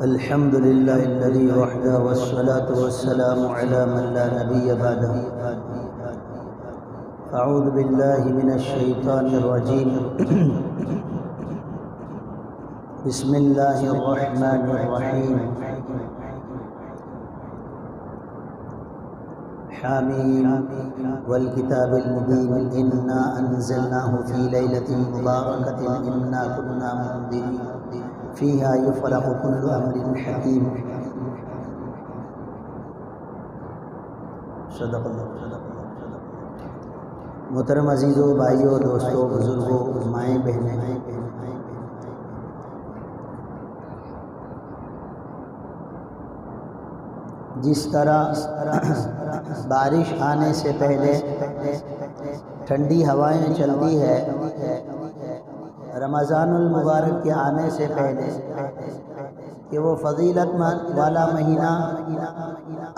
الحمد لله الذي وحده والصلاة والسلام على من لا نبي بعده. أعوذ بالله من الشيطان الرجيم. بسم الله الرحمن الرحيم. حامين والكتاب المبين إنا أنزلناه في ليلة مباركة إنا كنا منذرين فيها يفرق كل أمر حكيم. صدق اللہ. محترم عزیزوں، بھائیوں، دوستوں، بزرگوں، مائیں بہنیں، جس طرح بارش آنے سے پہلے ٹھنڈی ہوائیں چلتی ہے، رمضان المبارک کے آنے سے پہلے کہ وہ فضیلت والا مہینہ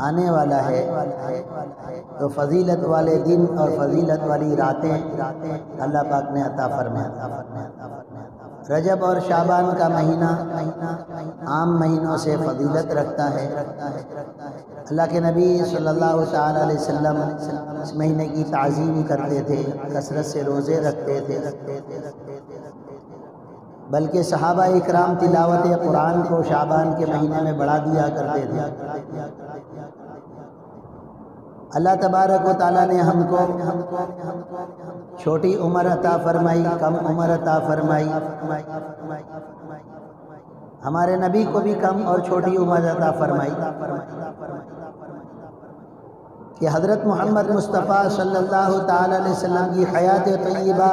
آنے والا ہے، تو فضیلت والے دن اور فضیلت والی راتیں اللہ پاک نے عطا فرمایا. رجب اور شعبان کا مہینہ عام مہینوں سے فضیلت رکھتا ہے. اللہ کے نبی صلی اللہ تعالی علیہ وسلم اس مہینے کی تعظیم کرتے تھے، کثرت سے روزے رکھتے تھے، بلکہ صحابہ اکرام تلاوت قرآن کو شعبان کے مہینے میں بڑھا دیا کرتے تھے. اللہ تبارک و تعالیٰ نے ہم کو چھوٹی عمر عطا فرمائی، کم عمر عطا فرمائی. ہمارے نبی کو بھی کم اور چھوٹی عمر عطا فرمائی کہ حضرت محمد مصطفیٰ صلی اللہ تعالی علیہ وسلم کی حیات طیبہ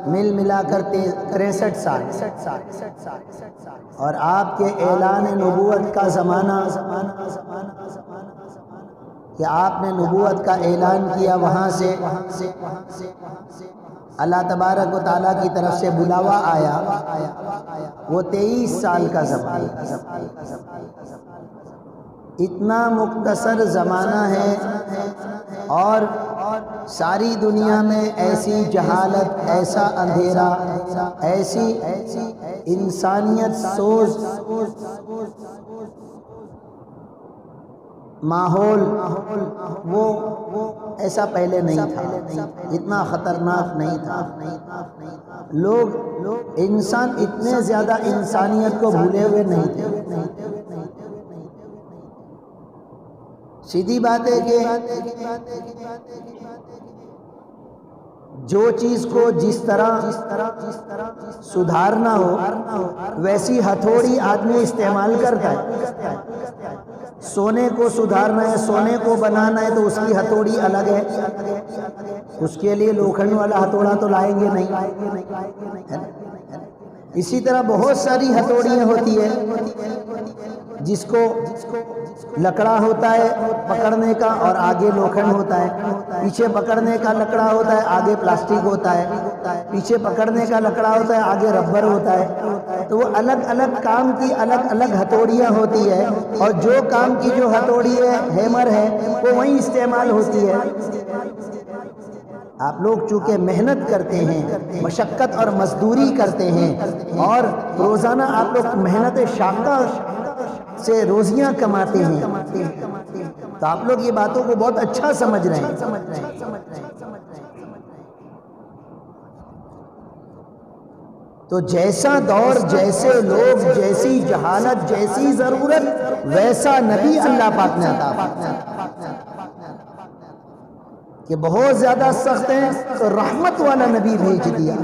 ملا کر 63 سال اور آپ کے اعلان نبوت کا زمانہ کہ آپ نے نبوت کا اعلان کیا، وہاں سے اللہ تبارک و تعالیٰ کی طرف سے بلاوا آیا، وہ 23 سال کا زمانہ. اتنا مختصر زمانہ ہے اور ساری دنیا میں ایسی جہالت، ایسا اندھیرا، ایسی انسانیت سوز ماحول وہ ایسا پہلے نہیں تھا، اتنا خطرناک نہیں تھا. لوگ انسان اتنے زیادہ انسانیت کو بھولے ہوئے نہیں تھے. سیدھی بات ہے کہ جو چیز کو جس طرح سدھارنا ہو ویسی ہتھوڑی آدمی استعمال کرتا ہے. سونے کو سدھارنا ہے، سونے کو بنانا ہے تو اس کی ہتھوڑی الگ ہے، اس کے لیے لوکھنڈ والا ہتھوڑا تو لائیں گے نہیں. اسی طرح بہت ساری ہتھوڑیاں ہوتی ہیں، جس کو لکڑا ہوتا ہے پکڑنے کا اور آگے لوکھنڈ ہوتا ہے، پیچھے پکڑنے کا لکڑا ہوتا ہے آگے پلاسٹک ہوتا ہے، پیچھے پکڑنے کا لکڑا ہوتا ہے آگے ربر ہوتا ہے. تو وہ الگ الگ کام کی الگ الگ ہتھوڑیاں ہوتی ہے، اور جو کام کی جو ہتھوڑی ہے، ہیمر ہے، وہ وہیں استعمال ہوتی ہے. آپ لوگ چونکہ محنت کرتے ہیں، مشقت اور مزدوری کرتے ہیں، اور روزانہ آپ لوگ محنت شاقہ سے روزیاں کماتے ہیں، تو آپ لوگ یہ باتوں کو بہت اچھا سمجھ رہے ہیں. تو جیسا دور، جیسے لوگ، جیسی جہالت، جیسی ضرورت، ویسا نبی اللہ پاک نے عطا فرمایا. کہ بہت زیادہ سخت ہیں تو رحمت والا نبی بھیج دیا،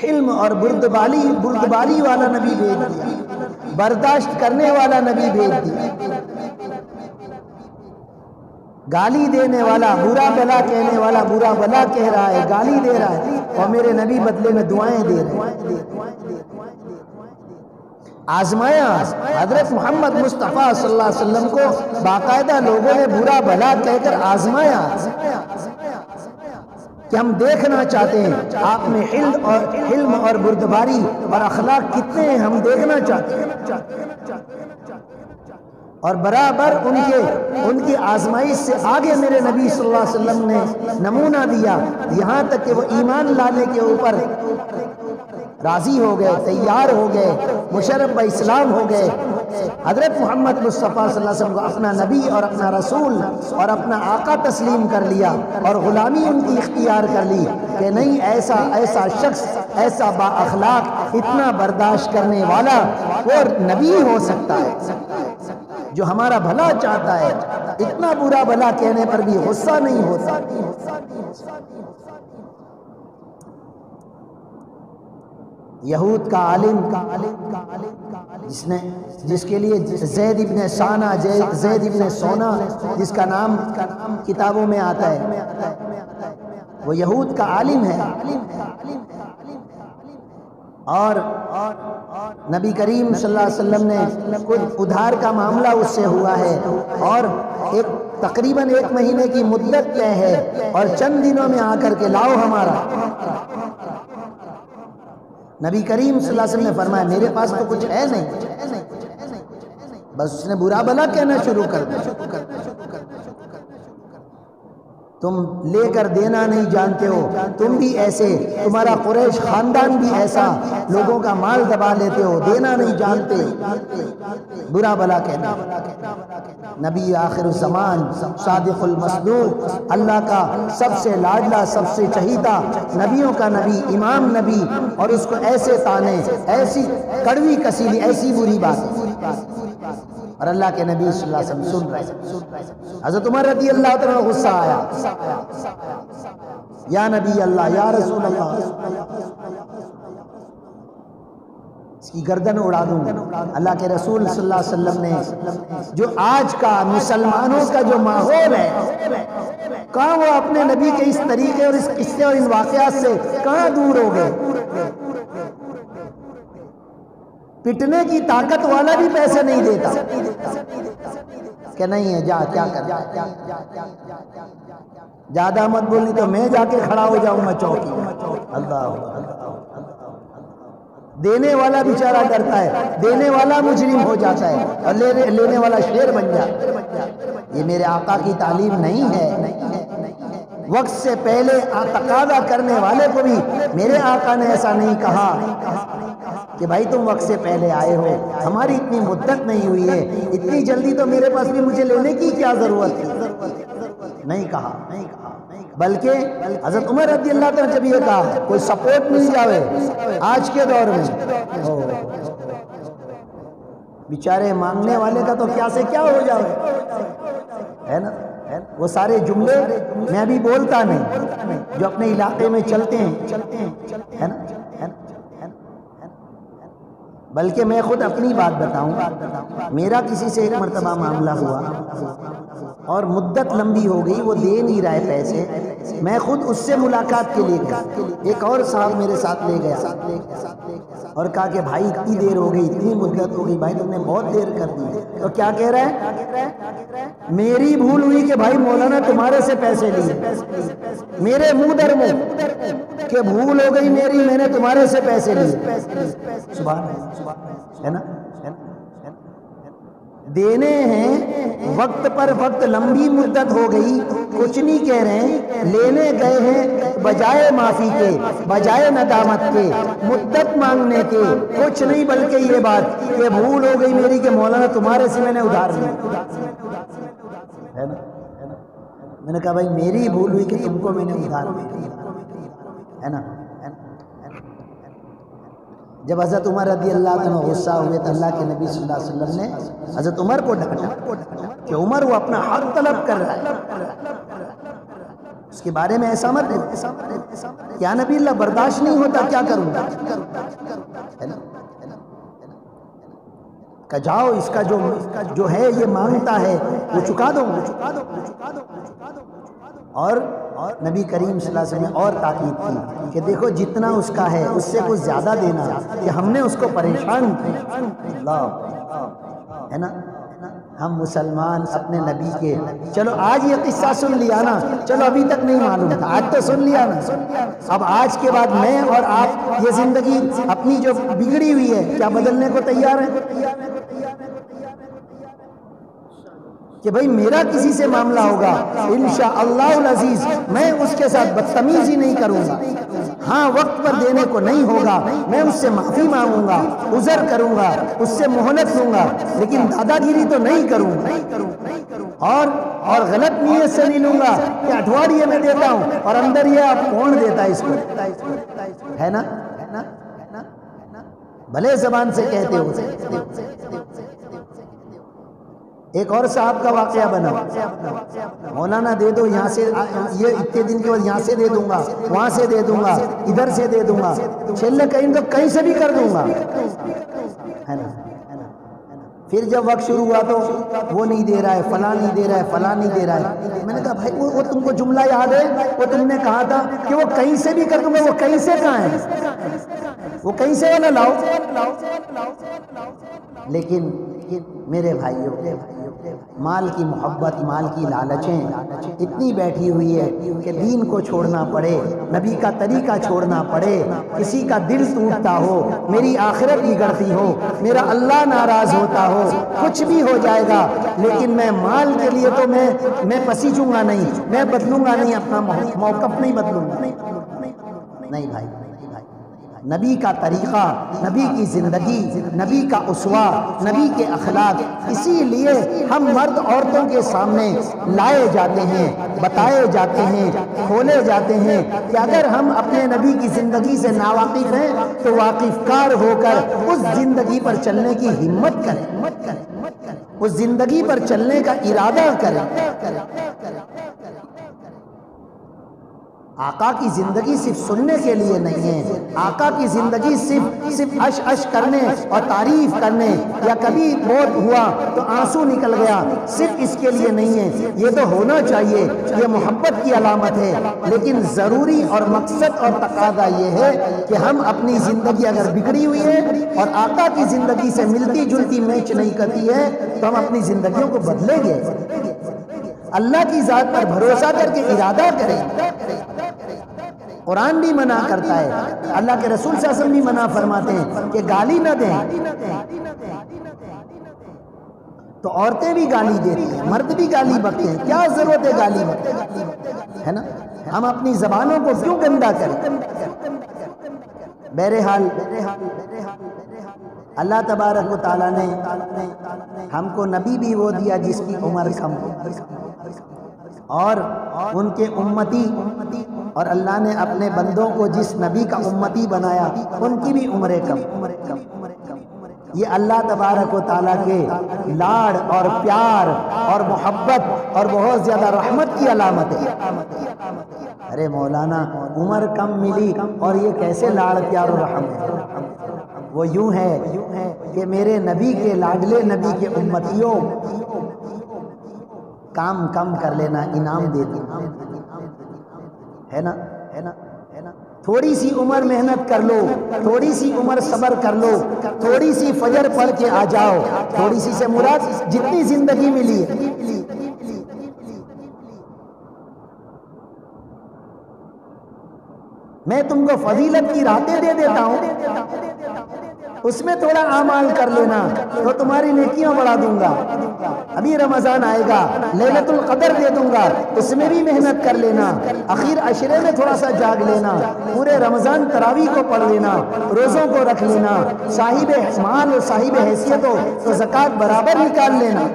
حلم اور بردباری والا نبی بھیج دیا، برداشت کرنے والا نبی بھیج دیا. گالی دینے والا، برا بلا کہنے والا برا بلا کہہ رہا ہے، گالی دے رہا ہے، اور میرے نبی بدلے میں دعائیں دے رہے ہیں. آزمایا حضرت محمد مصطفیٰ صلی اللہ علیہ وسلم کو، باقاعدہ لوگوں نے برا بھلا کہہ کر آزمایا کہ ہم دیکھنا چاہتے ہیں آپ میں حلم اور بردباری اور اخلاق کتنے ہیں، ہم دیکھنا چاہتے ہیں. اور برابر ان کی آزمائش سے آگے میرے نبی صلی اللہ علیہ وسلم نے نمونہ دیا، یہاں تک کہ وہ ایمان لانے کے اوپر راضی ہو گئے، تیار ہو گئے، مشرف اسلام ہو گئے، حضرت محمد مصطفیٰ صلی اللہ علیہ وسلم کو اپنا نبی اور اپنا رسول اور اپنا آقا تسلیم کر لیا اور غلامی ان کی اختیار کر لی کہ نہیں، ایسا شخص، ایسا با اخلاق، اتنا برداشت کرنے والا وہ نبی ہو سکتا ہے جو ہمارا بھلا چاہتا ہے، اتنا برا بھلا کہنے پر بھی غصہ نہیں ہوتا۔ یہود کا عالم جس کے لیے زید ابن سانہ، زید ابن سونا جس کا نام کتابوں میں آتا ہے، وہ یہود کا عالم ہے، اور نبی کریم صلی اللہ علیہ وسلم نے کچھ ادھار کا معاملہ اس سے ہوا ہے اور تقریباً 1 مہینے کی مدت طے ہے اور چند دنوں میں آ کر کے لاؤ ہمارا۔ نبی کریم صلی اللہ علیہ وسلم نے فرمایا میرے پاس تو کچھ ہے نہیں، بس اس نے برا بھلا کہنا شروع کر دیا، تم لے کر دینا نہیں جانتے ہو، تم بھی ایسے، تمہارا قریش خاندان بھی ایسا، لوگوں کا مال دبا لیتے ہو، دینا نہیں جانتے، برا بھلا کہنا۔ نبی آخر الزمان، صادق المصدوق، اللہ کا سب سے لاڈلا، سب سے چہیتا، نبیوں کا نبی، امام نبی، اور اس کو ایسے تانے، ایسی کڑوی کسیلی، ایسی بری بات، اور اللہ کے نبی صلی اللہ علیہ وسلم سن رہے۔ حضرت عمر رضی اللہ تعالیٰ کو غصہ آیا، یا نبی اللہ، یا رسول اللہ، اس کی گردن اڑا دوں۔ اللہ کے رسول صلی اللہ علیہ وسلم نے جو آج کا مسلمانوں کا جو ماحول ہے، کہاں وہ اپنے نبی کے اس طریقے اور اس قصے اور ان واقعات سے کہاں دور ہو گئے؟ پٹنے کی طاقت والا بھی پیسے نہیں دیتا کہ نہیں ہے، جا کیا کر، زیادہ مت بولنی تو میں جا کے کھڑا ہو جاؤں گا چوکی میں۔ اللہ، دینے والا بیچارہ ڈرتا ہے، دینے والا مجرم ہو جاتا ہے اور لینے والا شیر بن جاتا ہے۔ یہ میرے آقا کی تعلیم نہیں ہے۔ وقت سے پہلے تقاضا کرنے والے کو بھی میرے آقا نے ایسا نہیں کہا کہ بھائی تم وقت سے پہلے آئے ہو، ہماری اتنی مدت نہیں ہوئی ہے، اتنی جلدی تو میرے پاس بھی مجھے لینے کی کیا ضرورت ہے، نہیں کہا۔ بلکہ حضرت عمر رضی اللہ عنہ جب یہ کہا کوئی سپورٹ مل جاوے آج کے دور میں، بیچارے مانگنے والے کا تو کیا سے کیا ہو جاوے، ہے نا؟ وہ سارے جملے میں ابھی بولتا نہیں جو اپنے علاقے میں چلتے ہیں، ہے نا؟ بلکہ میں خود اپنی بات بتاؤں، میرا کسی سے ایک مرتبہ معاملہ ہوا اور مدت لمبی ہو گئی، وہ دے نہیں رہے پیسے، میں خود اس سے ملاقات کے لیے گیا، ایک اور صاحب میرے ساتھ لے گیا اور کہا کہ بھائی اتنی دیر ہو گئی، اتنی مدت ہو گئی، بھائی تم نے بہت دیر کر دی۔ تو کیا کہہ رہا ہے؟ میری بھول ہوئی کہ بھائی مولانا تمہارے سے پیسے لیے، میرے منہ در منہ کہ بھول ہو گئی میری، میں نے تمہارے سے پیسے لیے۔ سبحان اللہ، ہے نا؟ دینے ہیں وقت پر وقت، لمبی مدت ہو گئی، کچھ نہیں کہہ رہے ہیں، لینے گئے ہیں بجائے معافی کے، بجائے ندامت کے، مدت مانگنے کے، کچھ نہیں بلکہ یہ بات کہ بھول ہو گئی میری کہ مولانا تمہارے سے میں نے ادھار لیا، ہے نا؟ میں نے کہا بھائی میری بھول ہوئی کہ تم کو میں نے ادھار لیا، ہے نا؟ جب حضرت عمر رضی اللہ عنہ غصہ ہوئے تو اللہ کے نبی صلی اللہ علیہ وسلم نے حضرت عمر کو ڈانٹا کہ عمر وہ اپنا حق طلب کر رہا ہے، اس کے بارے میں ایسا مت کیا نبی اللہ برداشت نہیں ہوتا، کیا کروں گا؟ کہ جاؤ اس کا جو ہے یہ مانگتا ہے وہ چکا دو، اور نبی کریم صلی اللہ علیہ وسلم نے اور تاکید کی کہ دیکھو جتنا اس کا ہے اس سے کچھ زیادہ دینا، کہ ہم نے اس کو پریشان کیا، ہے نا؟ ہم مسلمان اپنے نبی کے، چلو آج یہ قصہ سن لیا نا، چلو ابھی تک نہیں معلوم تھا، آج تو سن لیا نا، اب آج کے بعد میں اور آپ یہ زندگی اپنی جو بگڑی ہوئی ہے کیا بدلنے کو تیار ہیں؟ کہ بھئی میرا کسی سے معاملہ ہوگا انشاءاللہ العزیز میں اس کے ساتھ بدتمیزی نہیں کروں گا، ہاں وقت پر دینے کو نہیں ہوگا میں اس سے معافی مانگوں گا، عذر کروں گا، اس سے مہلت لوں گا، لیکن دادا گیری تو نہیں کروں گا، اور غلط نیت سے نہیں لوں گا کہ اٹھواڑیے میں دیتا ہوں اور اندر یہ آپ کون دیتا ہے اس کو، ہے نا؟ بھلے زبان سے کہتے ہو۔ ایک اور صاحب کا واقعہ بنا، مولانا دے دو یہاں سے، یہ اتنے دن کے بعد یہاں سے دے دوں گا، وہاں سے دے دوں گا، ادھر سے دے دوں گا، چھلے کہیں تو کہیں سے بھی کر دوں گا، ہے نا؟ پھر جب وقت شروع ہوا تو وہ نہیں دے رہا ہے، فلاں نہیں دے رہا ہے، فلاں نہیں دے رہا ہے۔ میں نے کہا بھائی وہ تم کو جملہ یاد ہے، وہ تم نے کہا تھا کہ وہ کہیں سے بھی کر دوں گا، وہ کہیں سے کہاں ہے؟ وہ کہیں سے والا لاؤ۔ لیکن میرے بھائیوں، مال کی محبت، مال کی لالچیں اتنی بیٹھی ہوئی ہے کہ دین کو چھوڑنا پڑے، نبی کا طریقہ چھوڑنا پڑے، کسی کا دل ٹوٹتا ہو، میری آخرت بگڑتی ہو، میرا اللہ ناراض ہوتا ہو، کچھ بھی ہو جائے گا، لیکن میں مال کے لیے تو میں پسیجوں گا نہیں، میں بدلوں گا نہیں، اپنا موقف نہیں بدلوں گا، نہیں بھائی۔ نبی کا طریقہ، نبی کی زندگی، نبی کا اسوہ، نبی کے اخلاق، اسی لیے ہم مرد عورتوں کے سامنے لائے جاتے ہیں، بتائے جاتے ہیں، کھولے جاتے ہیں کہ اگر ہم اپنے نبی کی زندگی سے ناواقف ہیں تو واقف کار ہو کر اس زندگی پر چلنے کی ہمت کریں، اس زندگی پر چلنے کا ارادہ کریں۔ آقا کی زندگی صرف سننے کے لیے نہیں ہے، آقا کی زندگی صرف عش عش کرنے اور تعریف کرنے یا کبھی موت ہوا تو آنسو نکل گیا، صرف اس کے لیے نہیں ہے۔ یہ تو ہونا چاہیے، یہ محبت کی علامت ہے، لیکن ضروری اور مقصد اور تقاضا یہ ہے کہ ہم اپنی زندگی اگر بگڑی ہوئی ہے اور آقا کی زندگی سے ملتی جلتی میچ نہیں کرتی ہے تو ہم اپنی زندگیوں کو بدلیں گے، اللہ کی ذات پر بھروسہ کر کے ارادہ کریں۔ قرآن بھی منع کرتا ہے، اللہ کے رسول صلی اللہ علیہ وسلم بھی منع فرماتے ہیں کہ گالی نہ دیں، تو عورتیں بھی گالی دیتی ہیں، مرد بھی گالی بکتے ہیں، کیا ضرورت ہے گالی بکتے، ہے نا؟ ہم اپنی زبانوں کو کیوں گندا کریں؟ بہرحال اللہ تبارک و تعالیٰ نے ہم کو نبی بھی وہ دیا جس کی عمر کم اور ان کے امتی، اور اللہ نے اپنے بندوں کو جس نبی کا امتی بنایا ان کی بھی عمریں کم۔ یہ اللہ تبارک و تعالیٰ کے لاڑ اور پیار اور محبت اور بہت زیادہ رحمت کی علامت ہے۔ ارے مولانا عمر کم ملی اور یہ کیسے لاڑ پیار اور رحمت ہے؟ وہ یوں ہے کہ میرے نبی کے لاڈلے نبی کے امتیوں، کام کم کر لینا انعام دے دینا، ہے نا؟ تھوڑی سی عمر محنت کر لو، تھوڑی سی عمر صبر کر لو، تھوڑی سی فجر پڑھ کے آ جاؤ، تھوڑی سی سے مراد جتنی زندگی ملی ہے۔ میں تم کو فضیلت کی راتیں دے دیتا ہوں، اس میں تھوڑا اعمال کر لینا تو تمہاری نیکیاں بڑھا دوں گا۔ ابھی رمضان آئے گا، لیلۃ القدر دے دوں گا، اس میں بھی محنت کر لینا، اخیر عشرے میں تھوڑا سا جاگ لینا، پورے رمضان تراویح کو پڑھ لینا، روزوں کو رکھ لینا، صاحب مال اور صاحب حیثیت ہو تو زکوٰۃ برابر نکال لینا،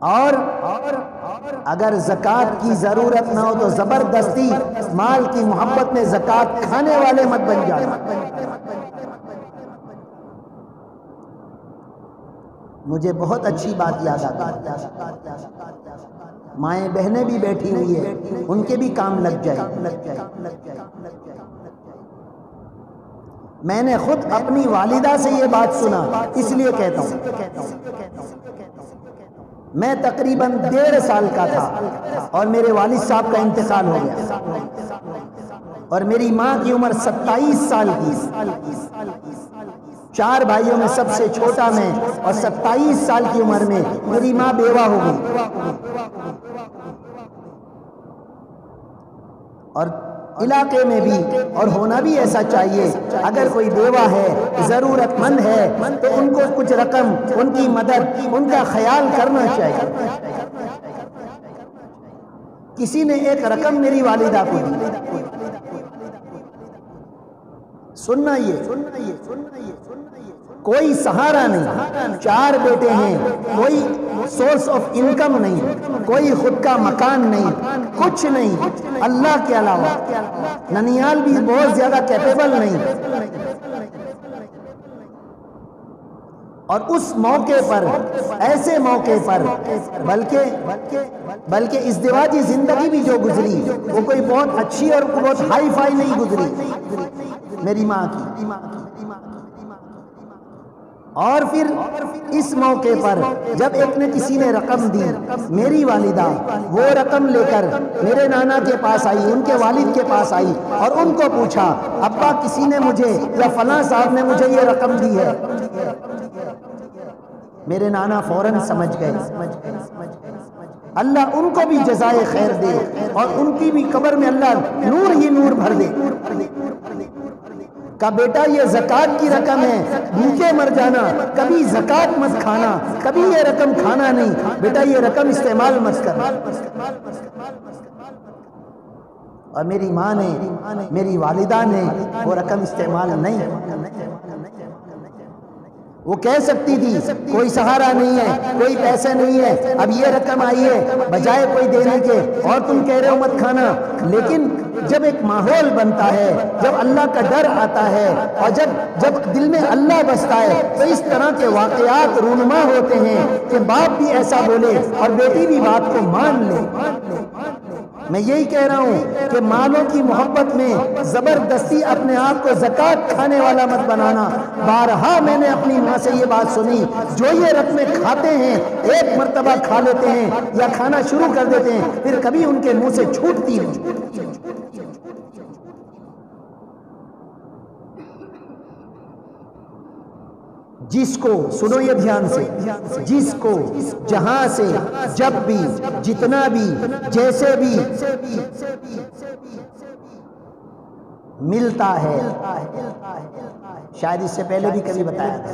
اور اگر زکوٰۃ کی ضرورت نہ ہو تو زبردستی مال کی محبت میں زکوٰۃ کھانے والے مت بن جانا۔ مجھے بہت اچھی بات یاد آتی ہے، مائیں بہنیں بھی بیٹھی ہوئی ہیں، ان کے بھی کام لگ جائے۔ میں نے خود اپنی والدہ سے یہ بات سنا، اس لیے کہتا ہوں۔ میں تقریباً 1.5 سال کا تھا اور میرے والد صاحب کا انتقال ہو گیا، اور میری ماں کی عمر 27 سال کی، 4 بھائیوں میں سب سے چھوٹا میں، اور 27 سال کی عمر میں میری ماں بیوہ ہو گئی، علاقے میں بھی، اور ہونا بھی ایسا چاہیے، اگر کوئی بیوہ ہے، ضرورت مند ہے، تو ان کو کچھ رقم، ان کی مدد، ان کا خیال کرنا چاہیے۔ کسی نے ایک رقم میری والدہ کو دی، سننا یہ، کوئی سہارا نہیں، 4 بیٹے ہیں، کوئی سورس آف انکم نہیں، کوئی خود کا مکان نہیں، کچھ نہیں اللہ کے علاوہ، ننیال بھی بہت زیادہ کیپیبل نہیں، اور اس موقع پر، ایسے موقع پر، بلکہ ازدواجی زندگی بھی جو گزری وہ کوئی بہت اچھی اور بہت ہائی فائی نہیں گزری میری ماں کی، اور پھر اس موقع پر جب ایک نے کسی نے رقم دی، میری والدہ وہ رقم لے کر میرے نانا کے پاس آئی، ان کے والد کے پاس آئی، اور ان کو پوچھا ابا کسی نے مجھے یا فلاں صاحب نے مجھے یہ رقم دی ہے۔ میرے نانا فوراً سمجھ گئے، اللہ ان کو بھی جزائے خیر دے، اور ان کی بھی قبر میں اللہ نور ہی نور بھر دے۔ کہا بیٹا یہ زکوٰۃ کی رقم ہے، بھوکے مر جانا، کبھی زکوٰۃ مت کھانا، کبھی یہ رقم کھانا نہیں، بیٹا یہ رقم استعمال مت کرنا۔ اور میری ماں نے، میری والدہ نے وہ رقم استعمال نہیں، وہ کہہ سکتی تھی کوئی سہارا نہیں ہے، کوئی پیسے نہیں ہے، اب یہ رقم آئی ہے بجائے کوئی دینے کے، اور تم کہہ رہے ہو مت کھانا۔ لیکن جب ایک ماحول بنتا ہے، جب اللہ کا ڈر آتا ہے، اور جب دل میں اللہ بستا ہے، تو اس طرح کے واقعات رونما ہوتے ہیں کہ باپ بھی ایسا بولے اور بیٹی بھی بات کو مان لے۔ میں یہی کہہ رہا ہوں کہ مالوں کی محبت میں زبردستی اپنے آپ کو زکوٰۃ کھانے والا مت بنانا۔ بارہا میں نے اپنی ماں سے یہ بات سنی، جو یہ رقمیں کھاتے ہیں ایک مرتبہ کھا لیتے ہیں یا کھانا شروع کر دیتے ہیں، پھر کبھی ان کے منہ سے چھوٹتی نہیں۔ جس کو، سنو یہ دھیان سے، جس کو جہاں سے جب بھی، جتنا بھی، جیسے بھی ملتا ہے، شاید اس سے پہلے بھی کبھی بتایا تھا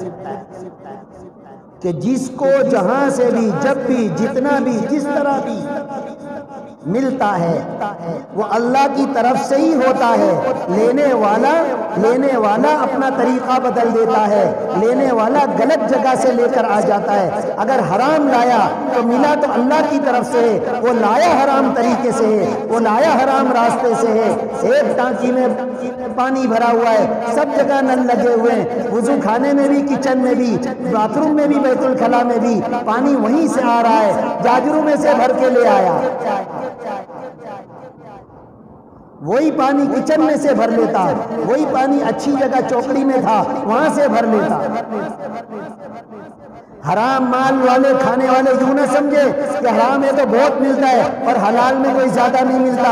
کہ جس کو جہاں سے بھی، جب بھی، جتنا بھی، جس طرح بھی ملتا ہے وہ اللہ کی طرف سے ہی ہوتا ہے۔ لینے والا اپنا طریقہ بدل دیتا ہے، لینے والا غلط جگہ سے لے کر آ جاتا ہے۔ اگر حرام لایا تو ملا تو اللہ کی طرف سے ہے، وہ لایا حرام طریقے سے ہے، وہ لایا حرام راستے سے ہے۔ ایک ٹانکی میں پانی بھرا ہوا ہے، سب جگہ نل لگے ہوئے ہیں، وضو خانے میں بھی، کچن میں بھی، باتھ روم میں بھی، بیت الخلا میں بھی، پانی وہیں سے آ رہا ہے، جاجروں میں سے بھر کے لے آیا، وہی پانی کچن میں سے بھر لیتا، وہی پانی اچھی جگہ چوکڑی میں تھا وہاں سے بھر لیتا۔ حرام مال والے، کھانے والے یوں نہ سمجھے کہ حرام ہے تو بہت ملتا ہے اور حلال میں کوئی زیادہ نہیں ملتا۔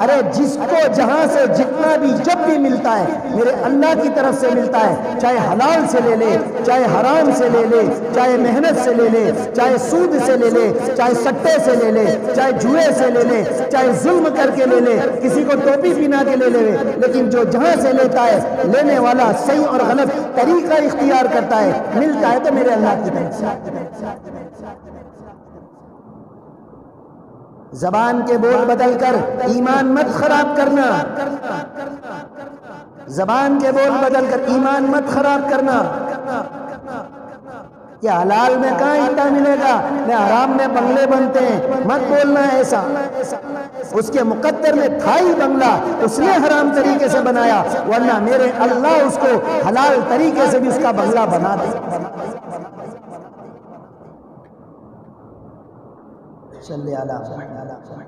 ارے جس کو جہاں سے جتنا بھی جب بھی ملتا ہے میرے اللہ کی طرف سے ملتا ہے، چاہے حلال سے لے لے، چاہے حرام سے لے لے، چاہے محنت سے لے لے، چاہے سود سے لے لے، چاہے سٹے سے لے لے، چاہے جوئے سے لے لے، چاہے ظلم کر کے لے لے، کسی کو ٹوپی پہنا کے لے لے، لیکن جو جہاں سے لیتا ہے لینے والا صحیح اور غلط طریقہ اختیار کرتا ہے، ملتا ہے تو میرے اللہ کی طرف سے۔ زبان کے بول بدل کر ایمان مت خراب کرنا، زبان کے بول بدل کر ایمان مت خراب کرنا۔ کہ حلال میں کہاں اتنا ملے گا، میں حرام میں بنگلے بنتے ہیں، مت بولنا ایسا۔ اس کے مقدر میں تھا ہی بنگلہ، اس نے حرام طریقے سے بنایا، ورنہ میرے اللہ اس کو حلال طریقے سے بھی اس کا بنگلہ بنا دے۔ صلی اللہ علیہ وسلم۔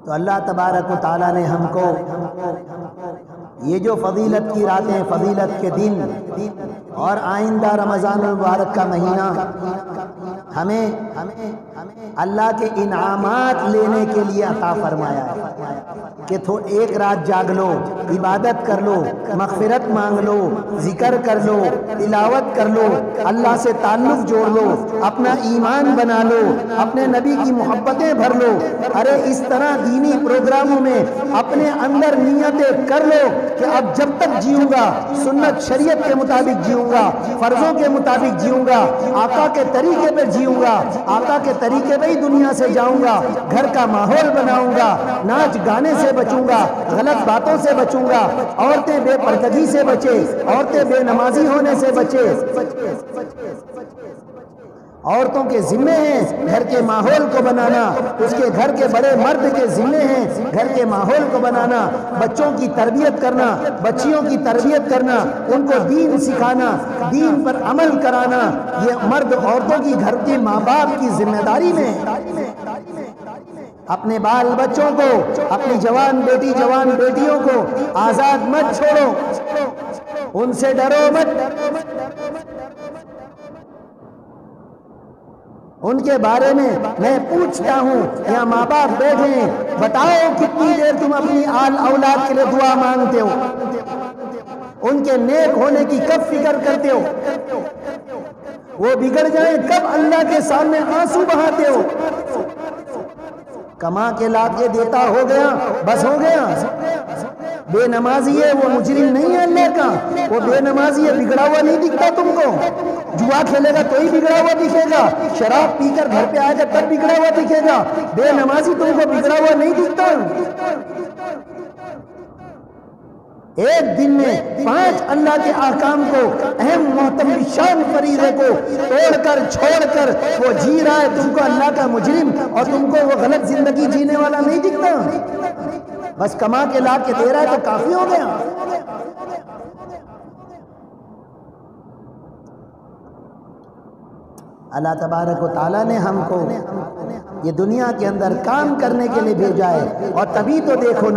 تو اللہ تبارک و تعالیٰ نے ہم کو یہ جو فضیلت کی راتیں، فضیلت کے دن اور آئندہ رمضان المبارک کا مہینہ ہمیں اللہ کے انعامات لینے کے لیے عطا فرمایا ہے کہ ایک رات جاگ لو، عبادت کر لو، مغفرت مانگ لو، ذکر کر لو، تلاوت کر لو، اللہ سے تعلق جوڑ لو، اپنا ایمان بنا لو، اپنے نبی کی محبتیں بھر لو۔ ارے اس طرح دینی پروگراموں میں اپنے اندر نیتیں کر لو کہ اب جب تک جیوں گا سنت شریعت کے مطابق جیوں گا، فرضوں کے مطابق جیوں گا، آقا کے طریقے پہ جیوں گا، آقا کے طریقے پہ ہی دنیا سے جاؤں گا، گھر کا ماحول بناؤں گا، ناچ گانے سے بچوں گا، غلط باتوں سے بچوں گا، عورتیں بے پردگی سے بچے، عورتیں بے نمازی ہونے سے بچے۔ عورتوں کے ذمے ہیں گھر کے ماحول کو بنانا، اس کے گھر کے بڑے مرد کے ذمے ہیں گھر کے ماحول کو بنانا، بچوں کی تربیت کرنا، بچیوں کی تربیت کرنا، ان کو دین سکھانا، دین پر عمل کرانا، یہ مرد عورتوں کی گھر کے ماں باپ کی ذمہ داری میں ہے۔ اپنے بال بچوں کو، اپنی جوان بیٹی جوان بیٹیوں کو آزاد مت چھوڑو، ان سے ڈرو مت۔ ان کے بارے میں پوچھتا ہوں، یہاں ماں باپ بیٹھے ہیں، بتاؤ کتنی دیر تم اپنی آل اولاد کے لیے دعا مانگتے ہو؟ ان کے نیک ہونے کی کب فکر کرتے ہو؟ وہ بگڑ جائیں کب اللہ کے سامنے آنسو بہاتے ہو؟ کما کے لا کے دیتا ہو گیا بس ہو گیا۔ بے نمازی ہے وہ مجرم نہیں ہے اللہ کا، وہ بے نمازی ہے بگڑا ہوا نہیں دکھتا تم کو، جوا کھیلے گا تو ہی بگڑا ہوا دکھے گا، شراب پی کر گھر پہ آئے گا تب بگڑا ہوا دکھے گا، بے نمازی تم کو بگڑا ہوا نہیں دکھتا۔ ایک دن میں 5 اللہ کے احکام کو، اہم محتم شان فریضے کو توڑ کر چھوڑ کر وہ جی رہا ہے، تم کو اللہ کا مجرم اور تم کو وہ غلط زندگی جینے والا نہیں دکھتا؟ بس کما کے لا کے دے رہا ہے تو کافی ہو گیا۔ اللہ تبارک و تعالیٰ نے ہم کو یہ دنیا کے اندر کام کرنے کے لیے بھیجا ہے، اور تبھی تو دیکھو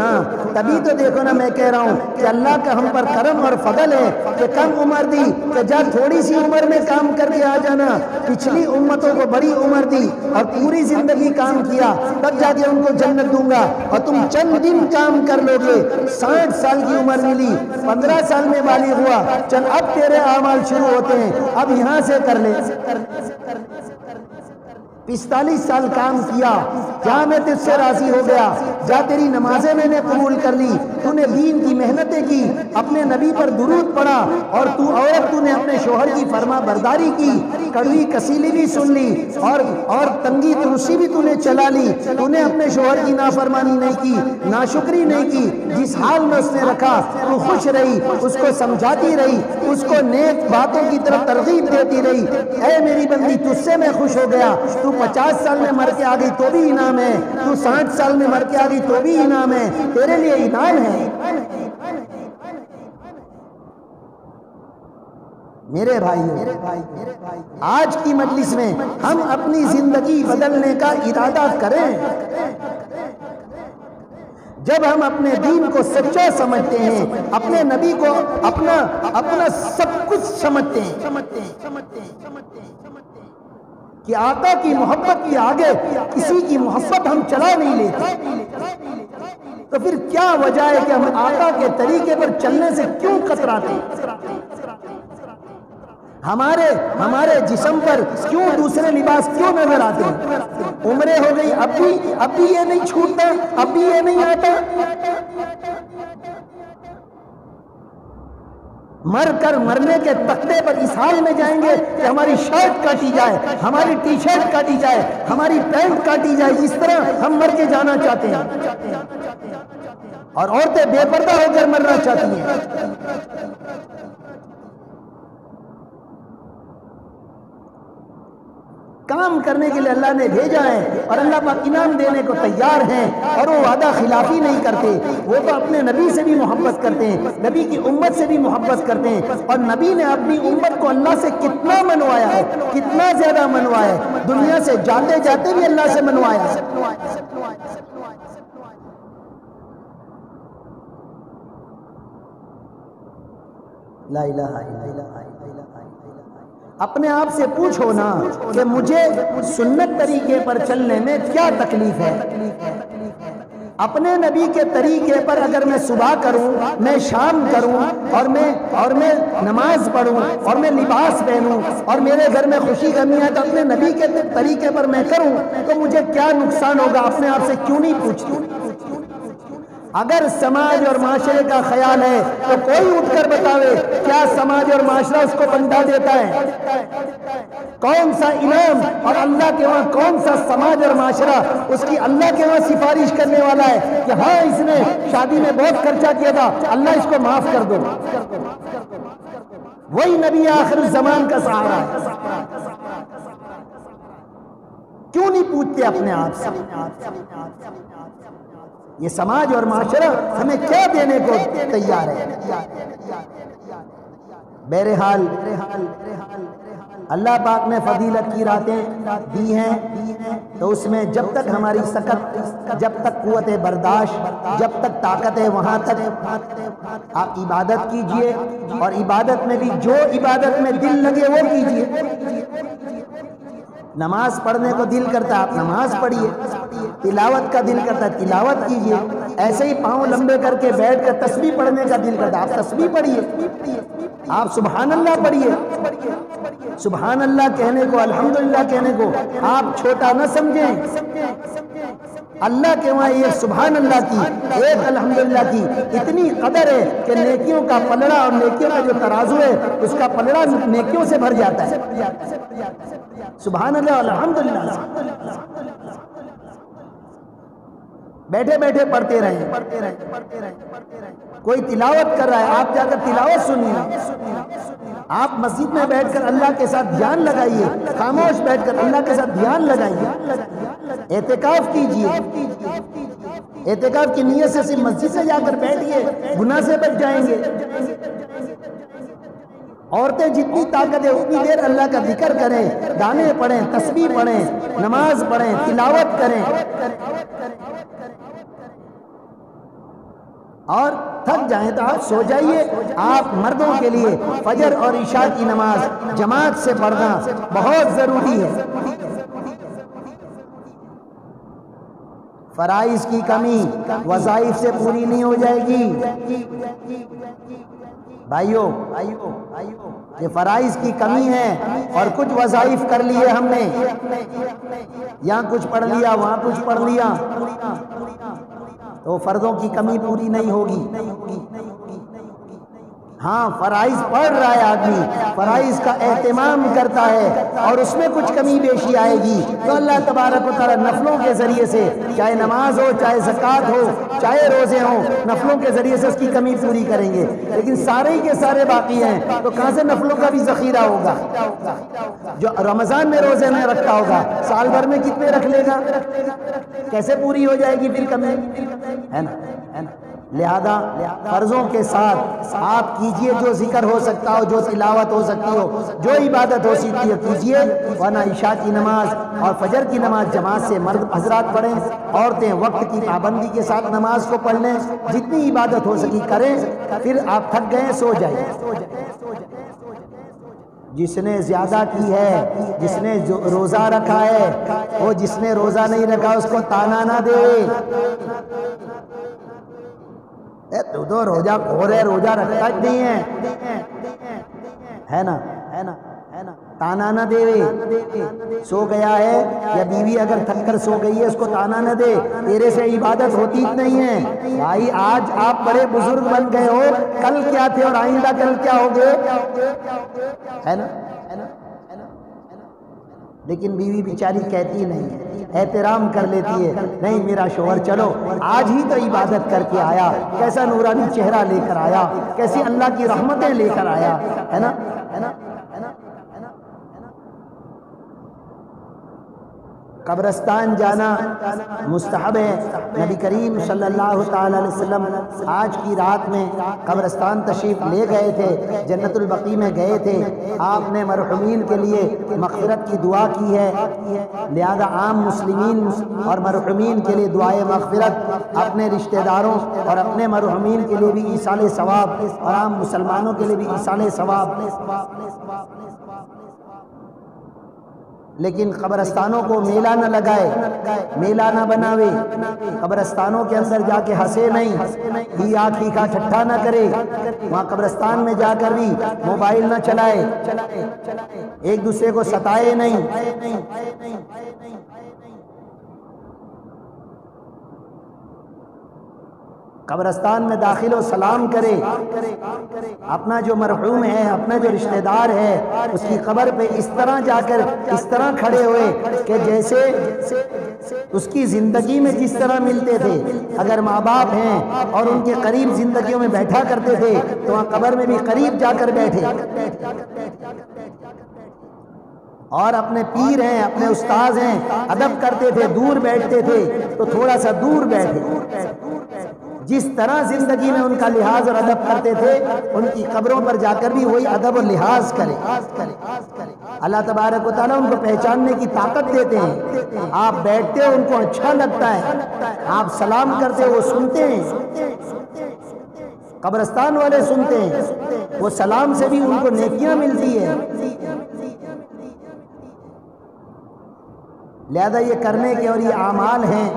نا میں کہہ رہا ہوں کہ اللہ کا ہم پر کرم اور فضل ہے کہ کم عمر دی کہ جا تھوڑی سی عمر میں کام کر کے آ جانا، پچھلی امتوں کو بڑی عمر دی اور پوری زندگی کام کیا، تب جا کے ان کو جنت دوں گا، اور تم چند دن کام کر لو گے۔ 60 سال کی عمر ملی، 15 سال میں بالغ ہوا، چل اب تیرے اعمال شروع ہوتے ہیں، اب یہاں سے کر لے۔ 45 سال کام کیا، جا میں تجھ سے راضی ہو گیا، جا تیری نمازیں میں نے قبول کر لی، تو نے دین کی محنتیں کی، اپنے نبی پر درود پڑھا، اور تو نے اپنے شوہر کی فرما برداری کی، کڑوی کسیلی بھی سن لی، اور تنگی ترسی بھی تو نے چلا لی، تو نے اپنے شوہر کی نافرمانی نہیں کی، ناشکری نہیں کی، جس حال میں اس نے رکھا تو خوش رہی، اس کو سمجھاتی رہی، اس کو نیک باتوں کی طرف ترغیب دیتی رہی۔ اے میری بندی تجھ سے میں خوش ہو گیا، تو 50 سال میں مر کے آ گئی تو بھی انعام ہے، تو 60 سال میں مر کے آ گئی تو بھی انعام ہے، تیرے لیے انعام ہے۔ میرے بھائیو، آج کی مجلس میں ہم اپنی زندگی بدلنے کا ارادہ کریں۔ جب ہم اپنے دین کو سچا سمجھتے ہیں، اپنے نبی کو اپنا سب کچھ سمجھتے ہیں کہ آقا کی محبت کے آگے کسی کی محبت ہم چلا نہیں لیتے، تو پھر کیا وجہ ہے کہ ہم آقا کے طریقے پر چلنے سے کیوں کتراتے ہیں؟ ہمارے جسم پر کیوں دوسرے لباس کیوں نظر آتے ہیں؟ عمریں ہو گئی اب بھی یہ نہیں چھوٹتا، اب بھی یہ نہیں آتا۔ مرنے کے تختے پر اس حال میں جائیں گے کہ ہماری شرٹ کاٹی جائے، ہماری ٹی شرٹ کاٹی جائے، ہماری پینٹ کاٹی جائے، جس طرح ہم مر کے جانا چاہتے ہیں، اور عورتیں بے پردہ ہو کر مرنا چاہتی ہیں۔ کام کرنے کے لیے اللہ نے بھیجا ہے، اور اللہ پاک انعام دینے کو تیار ہیں، اور وہ وعدہ خلافی نہیں کرتے، وہ تو اپنے نبی سے بھی محبت کرتے ہیں، نبی کی امت سے بھی محبت کرتے ہیں، اور نبی نے اپنی امت کو اللہ سے کتنا منوایا ہے، کتنا زیادہ منوایا ہے، دنیا سے جاتے جاتے بھی اللہ سے منوایا ہے۔ لا الہ الا اللہ۔ اپنے آپ سے پوچھو نا کہ مجھے سنت طریقے پر چلنے میں کیا تکلیف ہے۔ اپنے نبی کے طریقے پر اگر میں صبح کروں، میں شام کروں، اور میں نماز پڑھوں، اور میں لباس پہنوں، اور میرے گھر میں خوشی غمی ہے تو اپنے نبی کے طریقے پر میں کروں تو مجھے کیا نقصان ہوگا؟ اپنے آپ سے کیوں نہیں پوچھتی؟ اگر سماج اور معاشرے کا خیال ہے تو کوئی اٹھ کر بتاوے کیا سماج اور معاشرہ اس کو بندہ دیتا ہے؟ کون سا امام اور اللہ کے وہاں کون سا سماج اور معاشرہ اس کی اللہ کے وہاں سفارش کرنے والا ہے کہ ہاں اس نے شادی میں بہت خرچہ کیا تھا، اللہ اس کو معاف کر دو؟ وہی نبی آخر الزمان کا سہارا ہے۔ کیوں نہیں پوچھتے اپنے آپ سے؟ یہ سماج اور معاشرہ ہمیں کیا دینے کو تیار ہے؟ بہرحال اللہ پاک نے فضیلت کی راتیں دی ہیں تو اس میں جب تک ہماری سکت، جب تک قوت برداشت، جب تک طاقت ہے وہاں تک آپ عبادت کیجئے، اور عبادت میں بھی جو عبادت میں دل لگے وہ کیجئے۔ نماز پڑھنے کو دل کرتا ہے آپ نماز پڑھیے، تلاوت کا دل کرتا ہے تلاوت کیجئے، ایسے ہی پاؤں لمبے کر کے بیٹھ کر تسبیح پڑھنے کا دل کرتا ہے آپ تسبیح پڑھیے، آپ سبحان اللہ پڑھیے۔ سبحان اللہ کہنے کو، الحمدللہ کہنے کو آپ چھوٹا نہ سمجھیں۔ اللہ کے وہاں ایک سبحان اللہ کی، ایک الحمدللہ کی اتنی قدر ہے کہ نیکیوں کا پلڑا اور نیکیوں کا جو ترازو ہے اس کا پلڑا نیکیوں سے بھر جاتا ہے۔ سبحان اللہ الحمدللہ بیٹھے بیٹھے پڑھتے رہیں، کوئی تلاوت کر رہا ہے آپ جا کر تلاوت سنیے، آپ مسجد میں بیٹھ کر اللہ کے ساتھ دھیان لگائیے، خاموش بیٹھ کر اللہ کے ساتھ دھیان لگائیے، اعتکاف کیجیے، اعتکاف کی نیت سے صرف مسجد سے جا کر بیٹھیے، گناہ سے بچ جائیں گے۔ عورتیں جتنی طاقت ہے اتنی دیر اللہ کا ذکر کریں، گانے پڑھیں، تسبیح پڑھیں، نماز پڑھیں، تلاوت کریں، اور تھک جائیں تو آپ سو جائیے۔ آپ مردوں کے لیے فجر اور عشاء کی نماز جماعت سے پڑھنا بہت ضروری ہے۔ فرائض کی کمی وظائف سے پوری نہیں ہو جائے گی۔ بھائیوں یہ فرائض کی کمی ہے اور کچھ وظائف کر لیے ہم نے، یہاں کچھ پڑھ لیا وہاں کچھ پڑھ لیا تو فرضوں کی کمی پوری نہیں ہوگی۔ ہاں فرائض پڑھ رہا ہے آدمی، فرائض کا اہتمام کرتا ہے اور اس میں کچھ کمی بیشی آئے گی تو اللہ تبارک و تعالی نفلوں کے ذریعے سے، چاہے نماز ہو، چاہے زکوٰۃ ہو، چاہے روزے ہوں، نفلوں کے ذریعے سے اس کی کمی پوری کریں گے۔ لیکن سارے ہی کے سارے باقی ہیں تو کہاں سے نفلوں کا بھی ذخیرہ ہوگا؟ جو رمضان میں روزے میں رکھتا ہوگا سال بھر میں کتنے رکھ لے گا؟ کیسے پوری ہو جائے گی پھر کمی؟ ہے نا؟ لہذا فرضوں کے ساتھ آپ کیجئے جو ذکر ہو سکتا ہو، جو تلاوت ہو سکتی ہو، جو عبادت ہو سکتی ہے کیجئے، ورنہ عشاء کی نماز اور فجر کی نماز جماعت سے مرد حضرات پڑھیں، عورتیں وقت کی پابندی کے ساتھ نماز کو پڑھ لیں، جتنی عبادت ہو سکی کریں، پھر آپ تھک گئے سو جائیں۔ جس نے زیادہ کی ہے، جس نے روزہ رکھا ہے، وہ جس نے روزہ نہیں رکھا اس کو تانا نہ دے۔ تو روزہ کھور ہے، روزہ رکھتا نہیں ہے نا؟ تانا نہ دے۔ سو گیا ہے یا بیوی اگر تھک کر سو گئی ہے اس کو تانا نہ دے، تیرے سے عبادت ہوتی نہیں ہے۔ بھائی آج آپ بڑے بزرگ بن گئے ہو، کل کیا تھے اور آئندہ کل کیا ہوگے؟ ہے نا؟ لیکن بیوی بیچاری کہتی نہیں ہے، احترام کر لیتی ہے، نہیں میرا شوہر چلو آج ہی تو عبادت کر کے آیا، کیسا نورانی چہرہ لے کر آیا، کیسی اللہ کی رحمتیں لے کر آیا، ہے نا؟ قبرستان جانا مستحب ہے۔ نبی کریم صلی اللہ تعالی علیہ وسلم آج کی رات میں قبرستان تشریف لے گئے تھے، جنت البقیع میں گئے تھے، آپ نے مرحومین کے لیے مغفرت کی دعا کی ہے، لہذا عام مسلمین اور مرحومین کے لیے دعائے مغفرت، اپنے رشتہ داروں اور اپنے مرحومین کے لیے بھی ایصال ثواب اور عام مسلمانوں کے لیے بھی ایصال ثواب۔ لیکن قبرستانوں کو میلہ نہ لگائے، میلہ نہ بناوے، قبرستانوں کے اندر جا کے ہنسے نہیں، ہی آنکھی کا ٹھٹھا نہ کرے، وہاں قبرستان میں جا کر بھی موبائل نہ چلائے، ایک دوسرے کو ستائے نہیں۔ قبرستان میں داخل و سلام کرے، اپنا جو مرحوم ہے، اپنا جو رشتہ دار ہے، اس کی قبر پہ اس طرح جا کر اس طرح کھڑے ہوئے کہ جیسے اس کی زندگی میں جس طرح ملتے تھے، اگر ماں باپ ہیں اور ان کے قریب زندگیوں میں بیٹھا کرتے تھے تو وہاں قبر میں بھی قریب جا کر بیٹھے، اور اپنے پیر ہیں، اپنے استاذ ہیں، ادب کرتے تھے، دور بیٹھتے تھے تو تھوڑا سا دور بیٹھے، جس طرح زندگی میں ان کا لحاظ اور ادب کرتے تھے ان کی قبروں پر جا کر بھی وہی ادب اور لحاظ کرے۔ اللہ تبارک و تعالیٰ ان کو پہچاننے کی طاقت دیتے ہیں، آپ بیٹھتے ہو ان کو اچھا لگتا ہے، آپ سلام کرتے ہو وہ سنتے ہیں، قبرستان والے سنتے ہیں، وہ سلام سے بھی ان کو نیکیاں ملتی ہے۔ لہذا یہ کرنے کے اور یہ اعمال ہیں،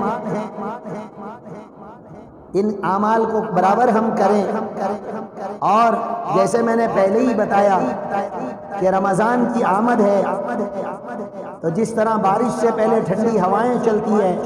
ان اعمال کو برابر ہم کریں۔ اور جیسے میں نے پہلے ہی بتایا کہ رمضان کی آمد ہے تو جس طرح بارش سے پہلے ٹھنڈی ہوائیں چلتی ہیں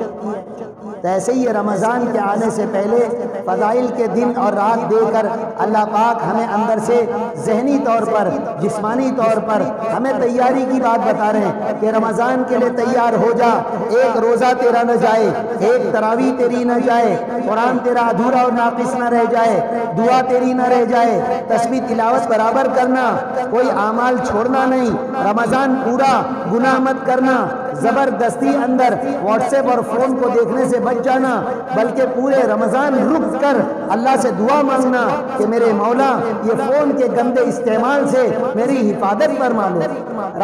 تو ایسے ہی رمضان کے آنے سے پہلے فضائل کے دن اور رات دے کر اللہ پاک ہمیں اندر سے ذہنی طور پر، جسمانی طور پر ہمیں تیاری کی بات بتا رہے ہیں کہ رمضان کے لیے تیار ہو جا، ایک روزہ تیرا نہ جائے، ایک تراویح تیری نہ جائے، قرآن تیرا ادھورا اور ناقص نہ رہ جائے، دعا تیری نہ رہ جائے، تسبیح تلاوت برابر کرنا، کوئی اعمال چھوڑنا نہیں، رمضان پورا گناہ مت کرنا، زبردستی اندر واٹس ایپ اور فون کو دیکھنے سے بچ جانا، بلکہ پورے رمضان رک کر اللہ سے دعا مانگنا کہ میرے مولا یہ فون کے گندے استعمال سے میری حفاظت فرما لو۔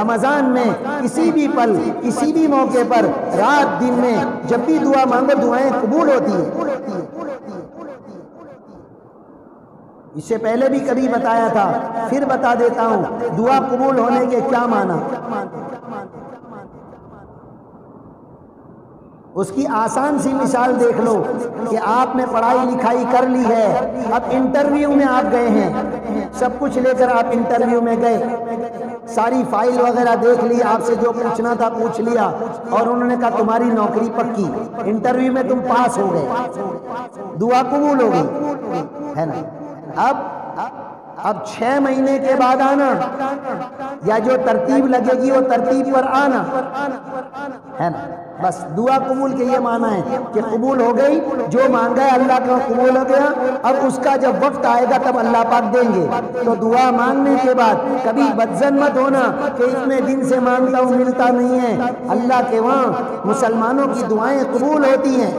رمضان میں کسی بھی پل، کسی بھی موقع پر، رات دن میں جب بھی دعا مانگو دعائیں قبول ہوتی ہیں۔ اس سے پہلے بھی کبھی بتایا تھا، پھر بتا دیتا ہوں، دعا قبول ہونے کے کیا معنی۔ اس کی آسان سی مثال دیکھ لو کہ آپ نے پڑھائی لکھائی کر لی ہے، اب انٹرویو میں آپ گئے ہیں، سب کچھ لے کر آپ انٹرویو میں گئے، ساری فائل وغیرہ دیکھ لی، آپ سے جو پوچھنا تھا پوچھ لیا اور انہوں نے کہا تمہاری نوکری پکی، انٹرویو میں تم پاس ہو گئے، دعا قبول ہو گئی ہے نا۔ اب 6 مہینے کے بعد آنا یا جو ترتیب لگے گی وہ ترتیب پر آنا ہے نا، بس دعا قبول کے یہ معنی ہے کہ قبول ہو گئی، جو مانگا ہے اللہ کا قبول ہو گیا، اب اس کا جب وقت آئے گا تب اللہ پاک دیں گے۔ تو دعا مانگنے کے بعد کبھی بدظن مت ہونا کہ اتنے دن سے مانگتا ہوں ملتا نہیں ہے، اللہ کے وہاں مسلمانوں کی دعائیں قبول ہوتی ہیں،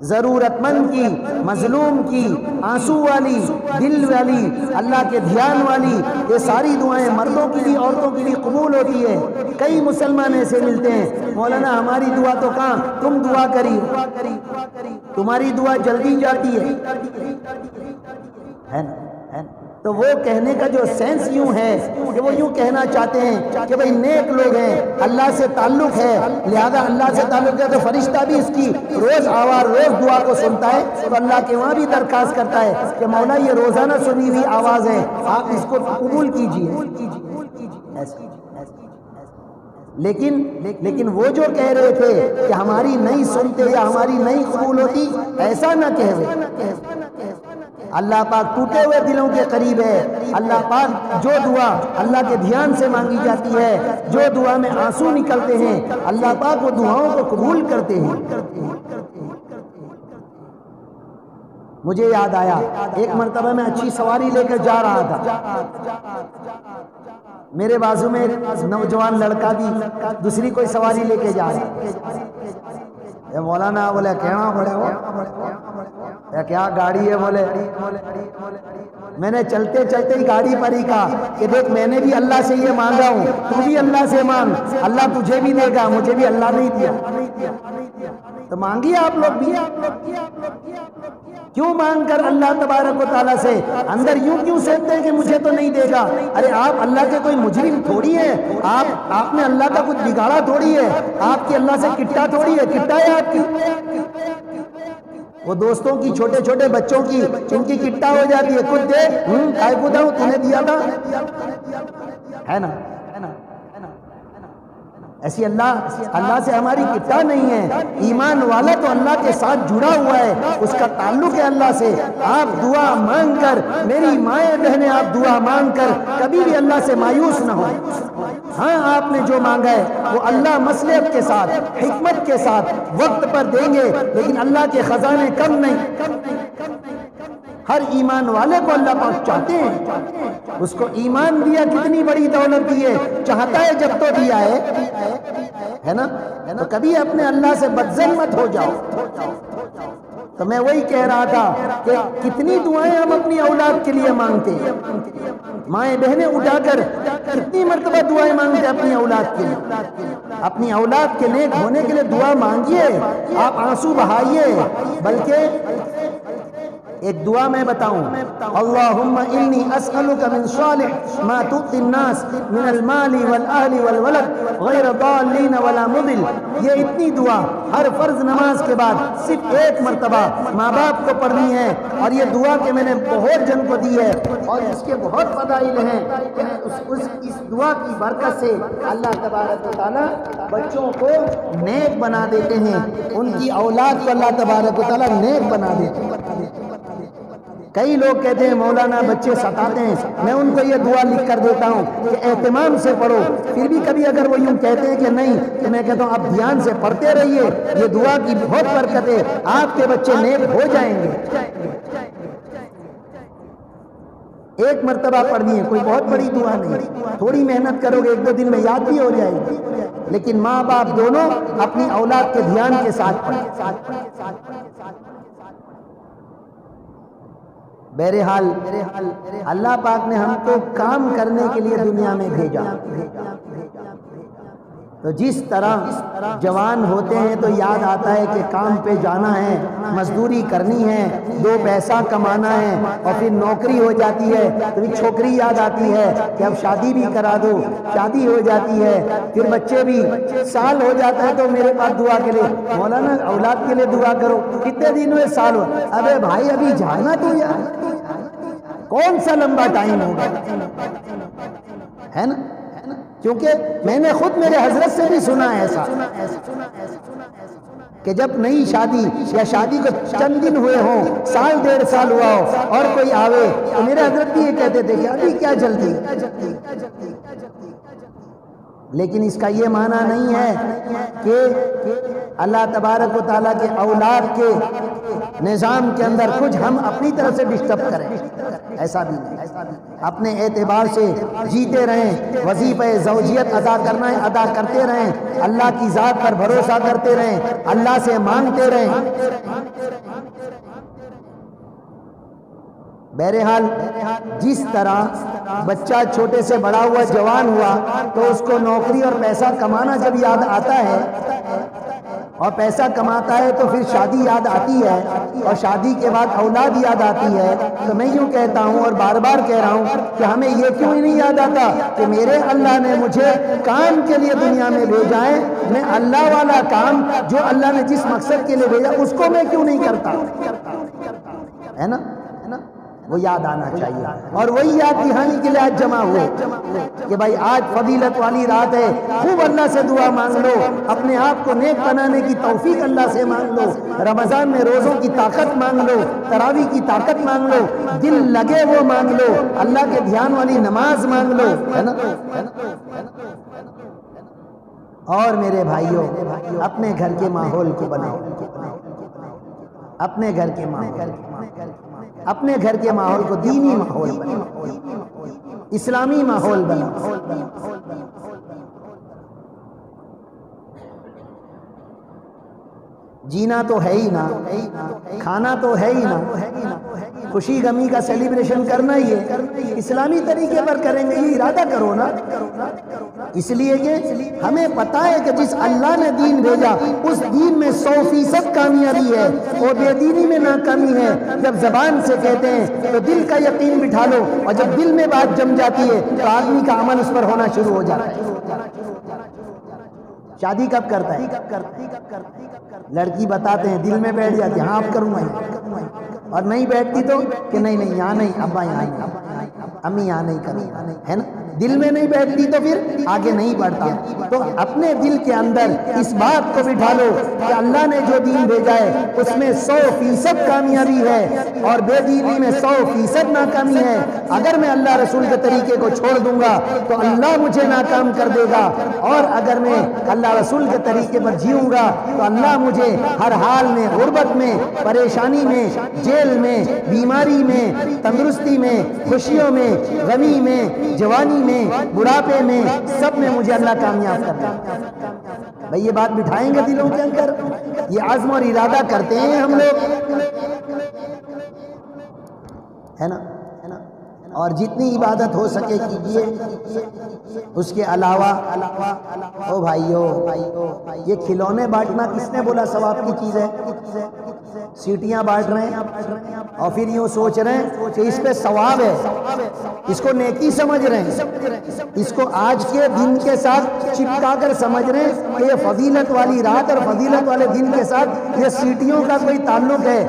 ضرورت مند کی، مظلوم کی، آنسو والی، دل والی، اللہ کے دھیان والی، یہ ساری دعائیں مردوں کی بھی عورتوں کی بھی قبول ہوتی ہے۔ کئی مسلمان ایسے ملتے ہیں، مولانا ہماری دعا تو کہاں، تم دعا کری، تمہاری دعا جلدی جاتی ہے نا۔ تو وہ کہنے کا جو سینس یوں ہے کہ وہ یوں کہنا چاہتے ہیں کہ بھئی نیک لوگ ہیں، اللہ سے تعلق ہے، لہذا اللہ سے تعلق ہے تو فرشتہ بھی اس کی روز آواز، روز دعا کو سنتا ہے، تو اللہ کے وہاں بھی درخواست کرتا ہے کہ مولا یہ روزانہ سنی ہوئی آواز ہے، آپ اس کو قبول کیجئے۔ لیکن وہ جو کہہ رہے تھے کہ ہماری نہیں سنتے یا ہماری نہیں قبول ہوتی، ایسا نہ کہے۔ اللہ پاک ٹوٹے ہوئے دلوں کے قریب ہے، اللہ پاک جو دعا اللہ کے دھیان سے مانگی جاتی ہے، جو دعا میں آنسو نکلتے ہیں، اللہ پاک وہ دعاؤں کو قبول کرتے ہیں۔ مجھے یاد آیا ایک مرتبہ میں اچھی سواری لے کر جا رہا تھا، میرے بازو میں ایک نوجوان لڑکا بھی دوسری کوئی سواری لے کے جا رہا ہے، مولانا بولے کہاں بڑے ہو، کیا گاڑی ہے، بولے میں نے چلتے چلتے ہی گاڑی پر ہی کہا کہ دیکھ میں نے بھی اللہ سے یہ مانگا ہوں، تو بھی اللہ سے مانگ، اللہ تجھے بھی دے گا، مجھے بھی اللہ نہیں دیا، تو مانگیے آپ لوگ بھی، کیوں مانگ کر اللہ تبارک و تعالیٰ سے اندر یوں کیوں سوچتے ہیں کہ مجھے تو نہیں دے گا؟ ارے آپ اللہ کے کوئی مجرم تھوڑی ہے، آپ نے اللہ کا کچھ بگاڑا تھوڑی ہے، آپ کی اللہ سے کٹا تھوڑی ہے، کٹا ہے آپ کی، وہ دوستوں کی چھوٹے چھوٹے بچوں کی ان کی کٹا ہو جاتی ہے، خود دے کائے کو داؤں تو نے دیا تھا، ہے نا؟ ایسی اللہ سے ہماری کٹا نہیں ہے، ایمان والا تو اللہ کے ساتھ جڑا ہوا ہے، اس کا تعلق ہے اللہ سے۔ آپ دعا مانگ کر، میری مائیں بہنیں، آپ دعا مانگ کر کبھی بھی اللہ سے مایوس نہ ہو۔ ہاں آپ نے جو مانگا ہے وہ اللہ مصلحت کے ساتھ، حکمت کے ساتھ وقت پر دیں گے، لیکن اللہ کے خزانے کم نہیں۔ ہر ایمان والے کو اللہ پاک چاہتے ہیں، اس کو ایمان دیا، کتنی بڑی دولت دی ہے، چاہتا ہے جب تو دیا ہے نا؟ تو کبھی اپنے اللہ سے بدظن مت ہو جاؤ۔ تو میں وہی کہہ رہا تھا کہ کتنی دعائیں ہم اپنی اولاد کے لیے مانگتے ہیں، مائیں بہنیں اٹھا کر کتنی مرتبہ دعائیں مانگتے ہیں اپنی اولاد کے لیے، اپنی اولاد کے نیک ہونے کے لیے دعا مانگیے، آپ آنسو بہائیے، بلکہ ایک دعا میں بتاؤں، اللہم انی اسألک من صالح ما تؤتی الناس من المال والاہل والولد غیر ضالین ولا مضل۔ یہ اتنی دعا ہر فرض نماز کے بعد صرف ایک مرتبہ ماں باپ کو پڑھنی ہے، اور یہ دعا کہ میں نے بہت جن کو دی ہے اور اس کے بہت فضائل ہیں، اس دعا کی برکت سے اللہ تبارک و تعالیٰ بچوں کو نیک بنا دیتے ہیں، ان کی اولاد کو اللہ تبارک و تعالیٰ نیک بنا دیتے ہیں۔ کئی لوگ کہتے ہیں مولانا بچے ستاتے ہیں، میں ان کو یہ دعا لکھ کر دیتا ہوں کہ اہتمام سے پڑھو، پھر بھی کبھی اگر وہ یوں کہتے ہیں کہ نہیں تو میں کہتا ہوں آپ دھیان سے پڑھتے رہیے، یہ دعا کی بہت برکت ہے، آپ کے بچے نیک ہو جائیں گے۔ ایک مرتبہ پڑھنی ہے، کوئی بہت بڑی دعا نہیں، تھوڑی محنت کرو گے ایک دو دن میں یاد بھی ہو جائے گی، لیکن ماں باپ دونوں اپنی اولاد کے دھیان کے ساتھ پڑھیں۔ بہرحال اللہ پاک نے ہم کو کام کرنے کے لیے دنیا میں بھیجا، تو جس طرح جوان ہوتے ہیں تو یاد آتا ہے کہ کام پہ جانا ہے، مزدوری کرنی ہے، دو پیسہ کمانا ہے، اور پھر نوکری ہو جاتی ہے تو پھر چھوکری یاد آتی ہے کہ اب شادی بھی کرا دو، شادی ہو جاتی ہے، پھر بچے بھی، سال ہو جاتا ہے تو میرے پاس دعا کے لیے مولانا اولاد کے لیے دعا کرو، کتنے دن ہوئے، سال ہو، ابے بھائی ابھی جانا تو یار کون سا لمبا ٹائم ہوگا، ہے نا؟ کیونکہ میں نے خود میرے حضرت سے بھی سنا ہے ایسا کہ جب نئی شادی یا شادی کو چند دن ہوئے ہوں، سال ڈیڑھ سال ہوا ہو اور کوئی آوے تو میرے حضرت بھی یہ کہتے تھے کہ ابھی کیا جلدی، لیکن اس کا یہ معنی نہیں ہے کہ اللہ تبارک و تعالیٰ کے اولاد کے نظام کے اندر کچھ ہم اپنی طرف سے ڈسٹرب کریں، ایسا بھی نہیں، اپنے اعتبار سے جیتے رہیں، وظیفہ زوجیت ادا کرنا ہے ادا کرتے رہیں، اللہ کی ذات پر بھروسہ کرتے رہیں، اللہ سے مانگتے رہیں۔ بہرحال جس طرح بچہ چھوٹے سے بڑا ہوا جوان ہوا تو اس کو نوکری اور پیسہ کمانا جب یاد آتا ہے اور پیسہ کماتا ہے تو پھر شادی یاد آتی ہے اور شادی کے بعد اولاد یاد آتی ہے، تو میں یوں کہتا ہوں اور بار بار کہہ رہا ہوں کہ ہمیں یہ کیوں نہیں یاد آتا کہ میرے اللہ نے مجھے کام کے لیے دنیا میں بھیجا ہے، میں اللہ والا کام جو اللہ نے جس مقصد کے لیے بھیجا اس کو میں کیوں نہیں کرتا، ہے نا؟ وہ یاد آنا چاہیے، اور وہی یاد دہانی کے لیے آج جمع ہوئے کہ بھائی آج فضیلت والی رات ہے، خوب اللہ سے دعا مانگ لو، اپنے آپ کو نیک بنانے کی توفیق اللہ سے مانگ لو، رمضان میں روزوں کی طاقت مانگ لو، تراویح کی طاقت مانگ لو، دل لگے وہ مانگ لو، اللہ کے دھیان والی نماز مانگ لو، ہے نا؟ اور میرے بھائیوں اپنے گھر کے ماحول کو بناؤ، اپنے گھر کے ماحول، اپنے گھر کے ماحول کو دینی ماحول بناؤ، اسلامی ماحول بناؤ۔ جینا تو ہے ہی نا، کھانا تو ہے ہی نا، خوشی غمی کا سیلیبریشن کرنا ہی ہے، اسلامی طریقے پر کریں گے، یہ ارادہ کرو نا۔ اس لیے کہ ہمیں پتا ہے کہ جس اللہ نے دین بھیجا اس دین میں 100% کامیابی ہے، اور بے دینی میں ناکامی ہے۔ جب زبان سے کہتے ہیں تو دل کا یقین بٹھا لو، اور جب دل میں بات جم جاتی ہے تو آدمی کا عمل اس پر ہونا شروع ہو جاتا ہے۔ شادی کب کرتا ہے؟ لڑکی بتاتے ہیں، دل میں بیٹھ جاتی ہے، ہاں اب کروں گا، اور نہیں بیٹھتی تو کہ نہیں نہیں یہاں نہیں، ابا یہاں نہیں، امی یہاں نہیں کروں، ہے نا؟ دل میں نہیں بیٹھتی تو پھر آگے نہیں بڑھتا۔ تو اپنے دل کے اندر اس بات کو بٹھا لو کہ اللہ نے جو دین بھیجا ہے اس میں 100% کامیابی ہے، اور بے دینی میں 100% ناکامی ہے۔ اگر میں اللہ رسول کے طریقے کو چھوڑ دوں گا تو اللہ مجھے ناکام کر دے گا، اور اگر میں اللہ رسول کے طریقے پر جیوں گا تو اللہ مجھے ہر حال میں، غربت میں، پریشانی میں، جیل میں، بیماری میں، تندرستی میں، خوشیوں میں، غمی میں، جوانی میں، بڑھاپے میں، سب میں مجھے اللہ کامیاب کر دے۔ بھئی یہ بات بٹھائیں گے دلوں کے اندر، یہ عزم اور ارادہ کرتے ہیں ہم لوگ، ہے نا؟ اور جتنی عبادت ہو سکے کیجیے۔ اس کے علاوہ او بھائیو، یہ کھلونے بانٹنا کس نے بولا ثواب کی چیز ہے؟ سیٹیاں بانٹ رہے ہیں اور پھر یوں سوچ رہے ہیں کہ اس پہ ثواب ہے، اس کو نیکی سمجھ رہے ہیں، اس کو آج کے دن کے ساتھ چپکا کر سمجھ رہے ہیں کہ یہ فضیلت والی رات اور فضیلت والے دن کے ساتھ یہ سیٹیوں کا کوئی تعلق ہے۔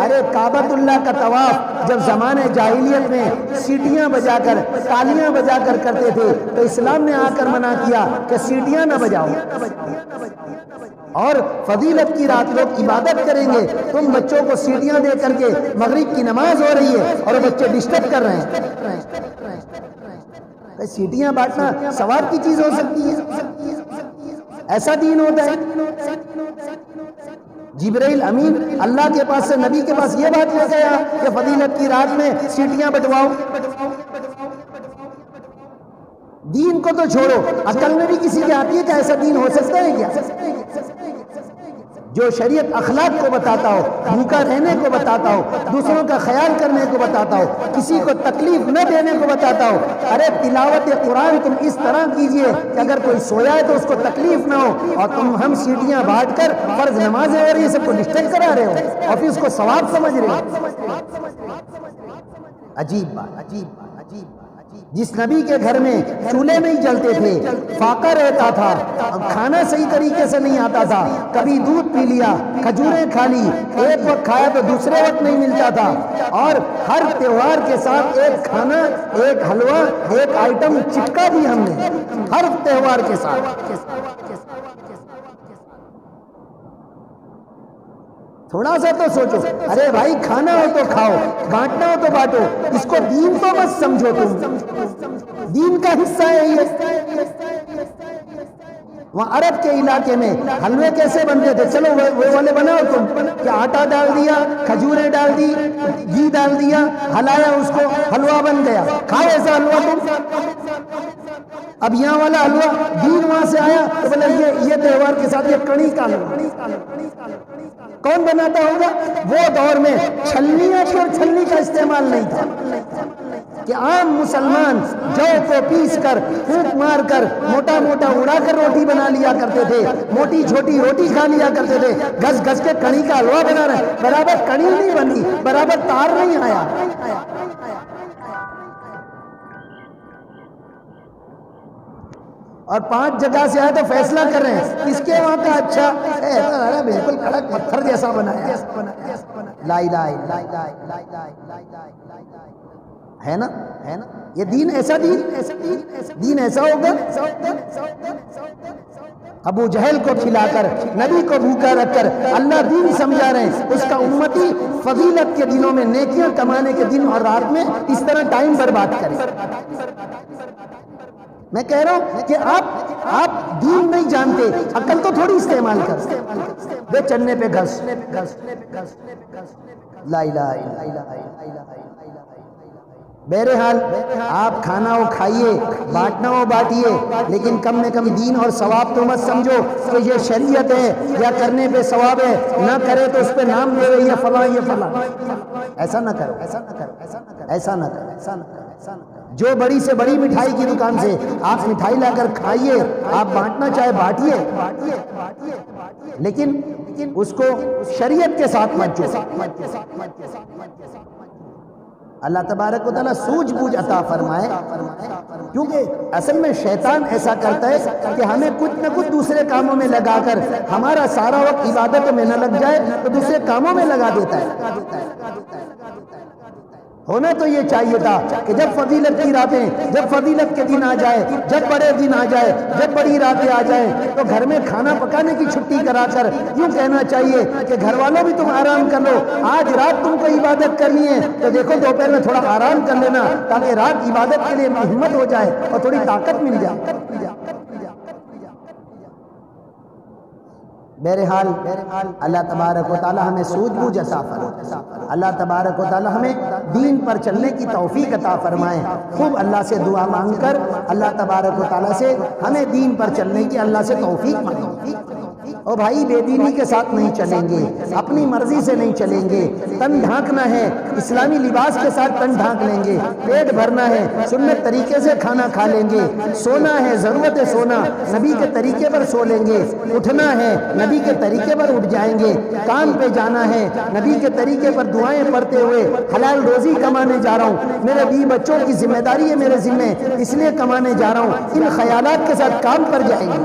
ارے کعبۃ اللہ کا طواف جب زمانے جاہلیت میں سیٹیاں بجا کر، تالیاں بجا کر کرتے تھے تو اسلام نے آ کر منع کیا کہ سیٹیاں نہ بجاؤ، اور فضیلت کی رات لوگ عبادت کریں گے، تم بچوں کو سیٹیاں دے کر کے مغرب کی نماز ہو رہی ہے اور بچے ڈسٹرب کر رہے ہیں۔ سیٹیاں بانٹنا ثواب کی چیز ہو سکتی ہے؟ ایسا دین ہوتا ہے؟ جبرائیل امین اللہ کے پاس سے نبی کے پاس یہ بات لے گیا کہ فضیلت کی رات میں سیٹیاں بٹواؤ۔ دین کو تو چھوڑو، عقل میں بھی کسی کے آتی ہے کہ ایسا دین ہو سکتا ہے کیا؟ جو شریعت اخلاق کو بتاتا ہو، بھوکا رہنے کو بتاتا ہو، دوسروں کا خیال کرنے کو بتاتا ہو، کسی کو تکلیف نہ دینے کو بتاتا ہو۔ ارے تلاوت قرآن تم اس طرح کیجئے کہ اگر کوئی سویا ہے تو اس کو تکلیف نہ ہو، اور ہم سیٹیاں بانٹ کر فرض نمازیں اور یہ سب کو ڈسٹرب کرا رہے ہو اور پھر اس کو ثواب سمجھ رہے ہو۔ عجیب بات، عجیب بات، عجیب بات۔ جس نبی کے گھر میں چولہے نہیں جلتے تھے، فاقہ رہتا تھا، کھانا صحیح طریقے سے نہیں آتا تھا، کبھی دودھ پی لیا، کھجوریں کھا لی، ایک وقت کھایا تو دوسرے وقت نہیں ملتا تھا، اور ہر تہوار کے ساتھ ایک کھانا، ایک حلوہ، ایک آئٹم چپکا دی ہم نے ہر تہوار کے ساتھ۔ تھوڑا سا تو سوچو، ارے بھائی کھانا ہو تو کھاؤ، بانٹنا ہو تو بانٹو، اس کو دین تو مت سمجھو، تم دین کا حصہ ہے یہ۔ وہاں عرب کے علاقے میں حلوے کیسے بنتے تھے؟ چلو وہ والے بناؤ تم، کہ آٹا ڈال دیا، کھجوریں ڈال دی، گھی ڈال دیا، ہلایا اس کو، حلوہ بن گیا، کھاؤ ایسا حلوہ تم۔ اب یہاں والا حلوہ دین وہاں سے آیا تو بولے یہ تہوار کے ساتھ یہ کڑی کا حلوہ کون بناتا ہوگا؟ وہ دور میں چھلنیاں تھی اور چھلنی کا استعمال نہیں تھا، کہ عام مسلمان جو کو پیس کر، پھونک مار کر، موٹا موٹا اڑا کر روٹی بنا لیا کرتے تھے، موٹی چھوٹی روٹی کھا لیا کرتے تھے، گھس گھس کے کڑی کا حلوہ بنا رہے، برابر کڑی نہیں بنی، برابر تار نہیں آیا۔ اور 5 جگہ سے آئے تو فیصلہ کر رہے ہیں کس کے وہاں کا اچھا ہے، بالکل کڑک پتھر جیسا بنایا لا الہ الا اللہ، ہے نا؟ یہ دین ایسا دین ایسا ہوگا؟ ابو جہل کو کھلا کر، نبی کو بھوکا رکھ کر اللہ دین سمجھا رہے ہیں، اس کا امتی فضیلت کے دنوں میں، نیکیاں کمانے کے دن اور رات میں اس طرح ٹائم برباد کرے۔ میں کہہ رہا ہوں کہ آپ دین نہیں جانتے، عقل تو تھوڑی استعمال کر، بے چلنے پہ گھس۔ لا الہ الا اللہ۔ بہرحال آپ کھانا ہو کھائیے، بانٹنا ہو بانٹیے، لیکن کم میں کم دین اور ثواب تو مت سمجھو کہ یہ شریعت ہے یا کرنے پہ ثواب ہے، نہ کرے تو اس پہ نام دے یہ فلاں یہ فلاں۔ ایسا نہ کرو، ایسا نہ کرو، ایسا نہ کرو، ایسا نہ کرو، ایسا نہ کرو۔ جو بڑی سے بڑی مٹھائی کی دکان سے آپ مٹھائی لا کر کھائیے، آپ بانٹنا چاہے بانٹیے، لیکن اس کو شریعت کے ساتھ مت جوڑو۔ اللہ تبارک و تعالیٰ سوجھ بوجھ عطا فرمائے، کیونکہ اصل میں شیطان ایسا کرتا ہے کہ ہمیں کچھ نہ کچھ دوسرے کاموں میں لگا کر ہمارا سارا وقت عبادت میں نہ لگ جائے تو دوسرے کاموں میں لگا دیتا ہے۔ ہونا تو یہ چاہیے تھا کہ جب فضیلت کی راتیں، جب فضیلت کے دن آ جائے، جب بڑے دن آ جائے، جب بڑی راتیں آ جائیں تو گھر میں کھانا پکانے کی چھٹی کرا کر یوں کہنا چاہیے کہ گھر والوں بھی تم آرام کر لو، آج رات تم کو عبادت کرنی ہے تو دیکھو دوپہر میں تھوڑا آرام کر لینا تاکہ رات عبادت کے لیے ہمت ہو جائے اور تھوڑی طاقت مل جائے۔ بہرحال اللہ تبارک و تعالی ہمیں سوجھ بوجھ عطا فرمائے، اللہ تبارک و تعالی ہمیں دین پر چلنے کی توفیق عطا فرمائے۔ خوب اللہ سے دعا مانگ کر اللہ تبارک و تعالی سے ہمیں دین پر چلنے کی اللہ سے توفیق مانگیں۔ اور بھائی بے دینی کے ساتھ نہیں چلیں گے، اپنی مرضی سے نہیں چلیں گے، تن ڈھانکنا ہے، اسلامی لباس کے ساتھ تن ڈھانک لیں گے، پیٹ بھرنا ہے، سنت طریقے سے کھانا کھا لیں گے، سونا ہے ضرورت ہے سونا، نبی کے طریقے پر سو لیں گے، اٹھنا ہے نبی کے طریقے پر اٹھ جائیں گے، کام پہ جانا ہے نبی کے طریقے پر دعائیں پڑھتے ہوئے حلال روزی کمانے جا رہا ہوں، میرے بیوی بچوں کی ذمہ داری ہے میرے ذمہ، اس لیے کمانے جا رہا ہوں، ان خیالات کے ساتھ کام پر جائیں گے۔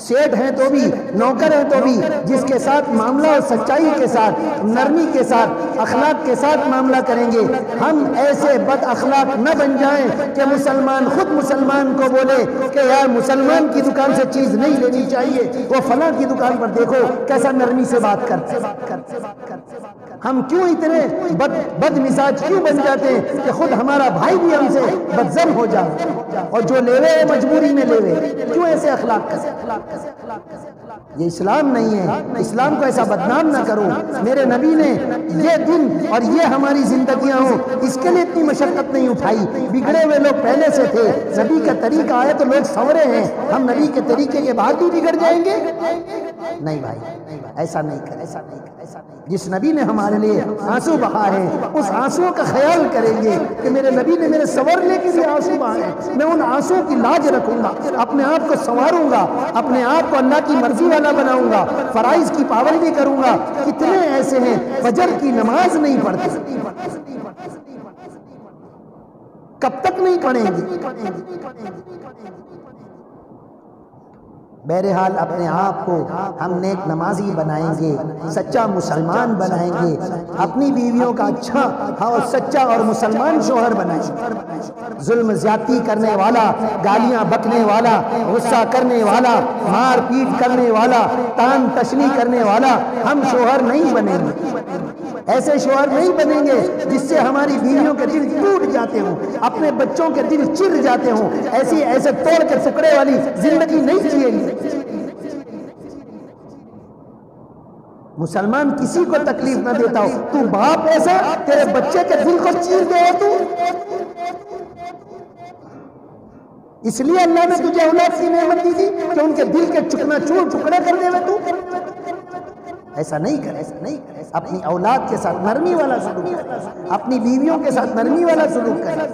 سیٹ ہیں تو بھی، نوکر ہیں تو بھی، جس کے ساتھ معاملہ اور سچائی کے ساتھ، نرمی کے ساتھ، اخلاق کے ساتھ معاملہ کریں گے۔ ہم ایسے بد اخلاق نہ بن جائیں کہ مسلمان خود مسلمان کو بولے کہ یار مسلمان کی دکان سے چیز نہیں لینی چاہیے، وہ فلاں کی دکان پر دیکھو کیسا نرمی سے بات کرتے ہیں۔ ہم کیوں اتنے بد مزاج کیوں بن جاتے ہیں کہ خود ہمارا بھائی بھی ہم سے بدظن ہو جائے، اور جو لیوے ہے مجبوری میں لیوے، کیوں ایسے اخلاق کرتے؟ یہ اسلام نہیں ہے، اسلام کو ایسا بدنام نہ کرو۔ میرے نبی نے یہ دن اور یہ ہماری زندگیاں ہوں اس کے لیے اتنی مشقت نہیں اٹھائی، بگڑے ہوئے لوگ پہلے سے تھے، نبی کا طریقہ آئے تو لوگ سنورے ہیں، ہم نبی کے طریقے کے بعد بھی بگڑ جائیں گے؟ نہیں بھائی، ایسا نہیں کریں۔ جس نبی نے ہمارے لیے آنسو بہائے ہیں اس آنسو کا خیال کریں گے کہ میرے نبی نے میرے سنورنے کے لیے آنسو بہائے ہیں، میں ان آنسو کی لاج رکھوں گا، اپنے آپ کو سنواروں گا، اپنے آپ کو اللہ کی مرضی والا بناؤں گا، فرائض کی پابندی کروں گا۔ کتنے ایسے ہیں فجر کی نماز نہیں پڑھتے، کب تک نہیں پڑھیں گے؟ بہرحال اپنے آپ کو ہم نیک نمازی بنائیں گے، سچا مسلمان بنائیں گے، اپنی بیویوں کا اچھا اور سچا اور مسلمان شوہر بنائیں گے۔ ظلم زیادتی کرنے والا، گالیاں بکنے والا، غصہ کرنے والا، مار پیٹ کرنے والا، تان تشنی کرنے والا ہم شوہر نہیں بنیں گے۔ ایسے شوہر نہیں بنیں گے جس سے ہماری بیویوں کے دل ٹوٹ جاتے ہوں، اپنے بچوں کے دل چر جاتے ہوں، ایسے توڑ کے ٹکڑے والی زندگی نہیں جیئیں گے۔ مسلمان کسی کو تکلیف نہ دیتا ہو، تو باپ ایسا تیرے بچے کے دل کو چیر دے تو، اس لیے اللہ نے تجھے اولاد کی نعمت دی تھی کہ ان کے دل کے چکنا چور ٹکڑے کر دے تو۔ ایسا نہیں کرے، اپنی اولاد کے ساتھ نرمی والا سلوک کرے، اپنی بیویوں کے ساتھ نرمی والا سلوک کرے۔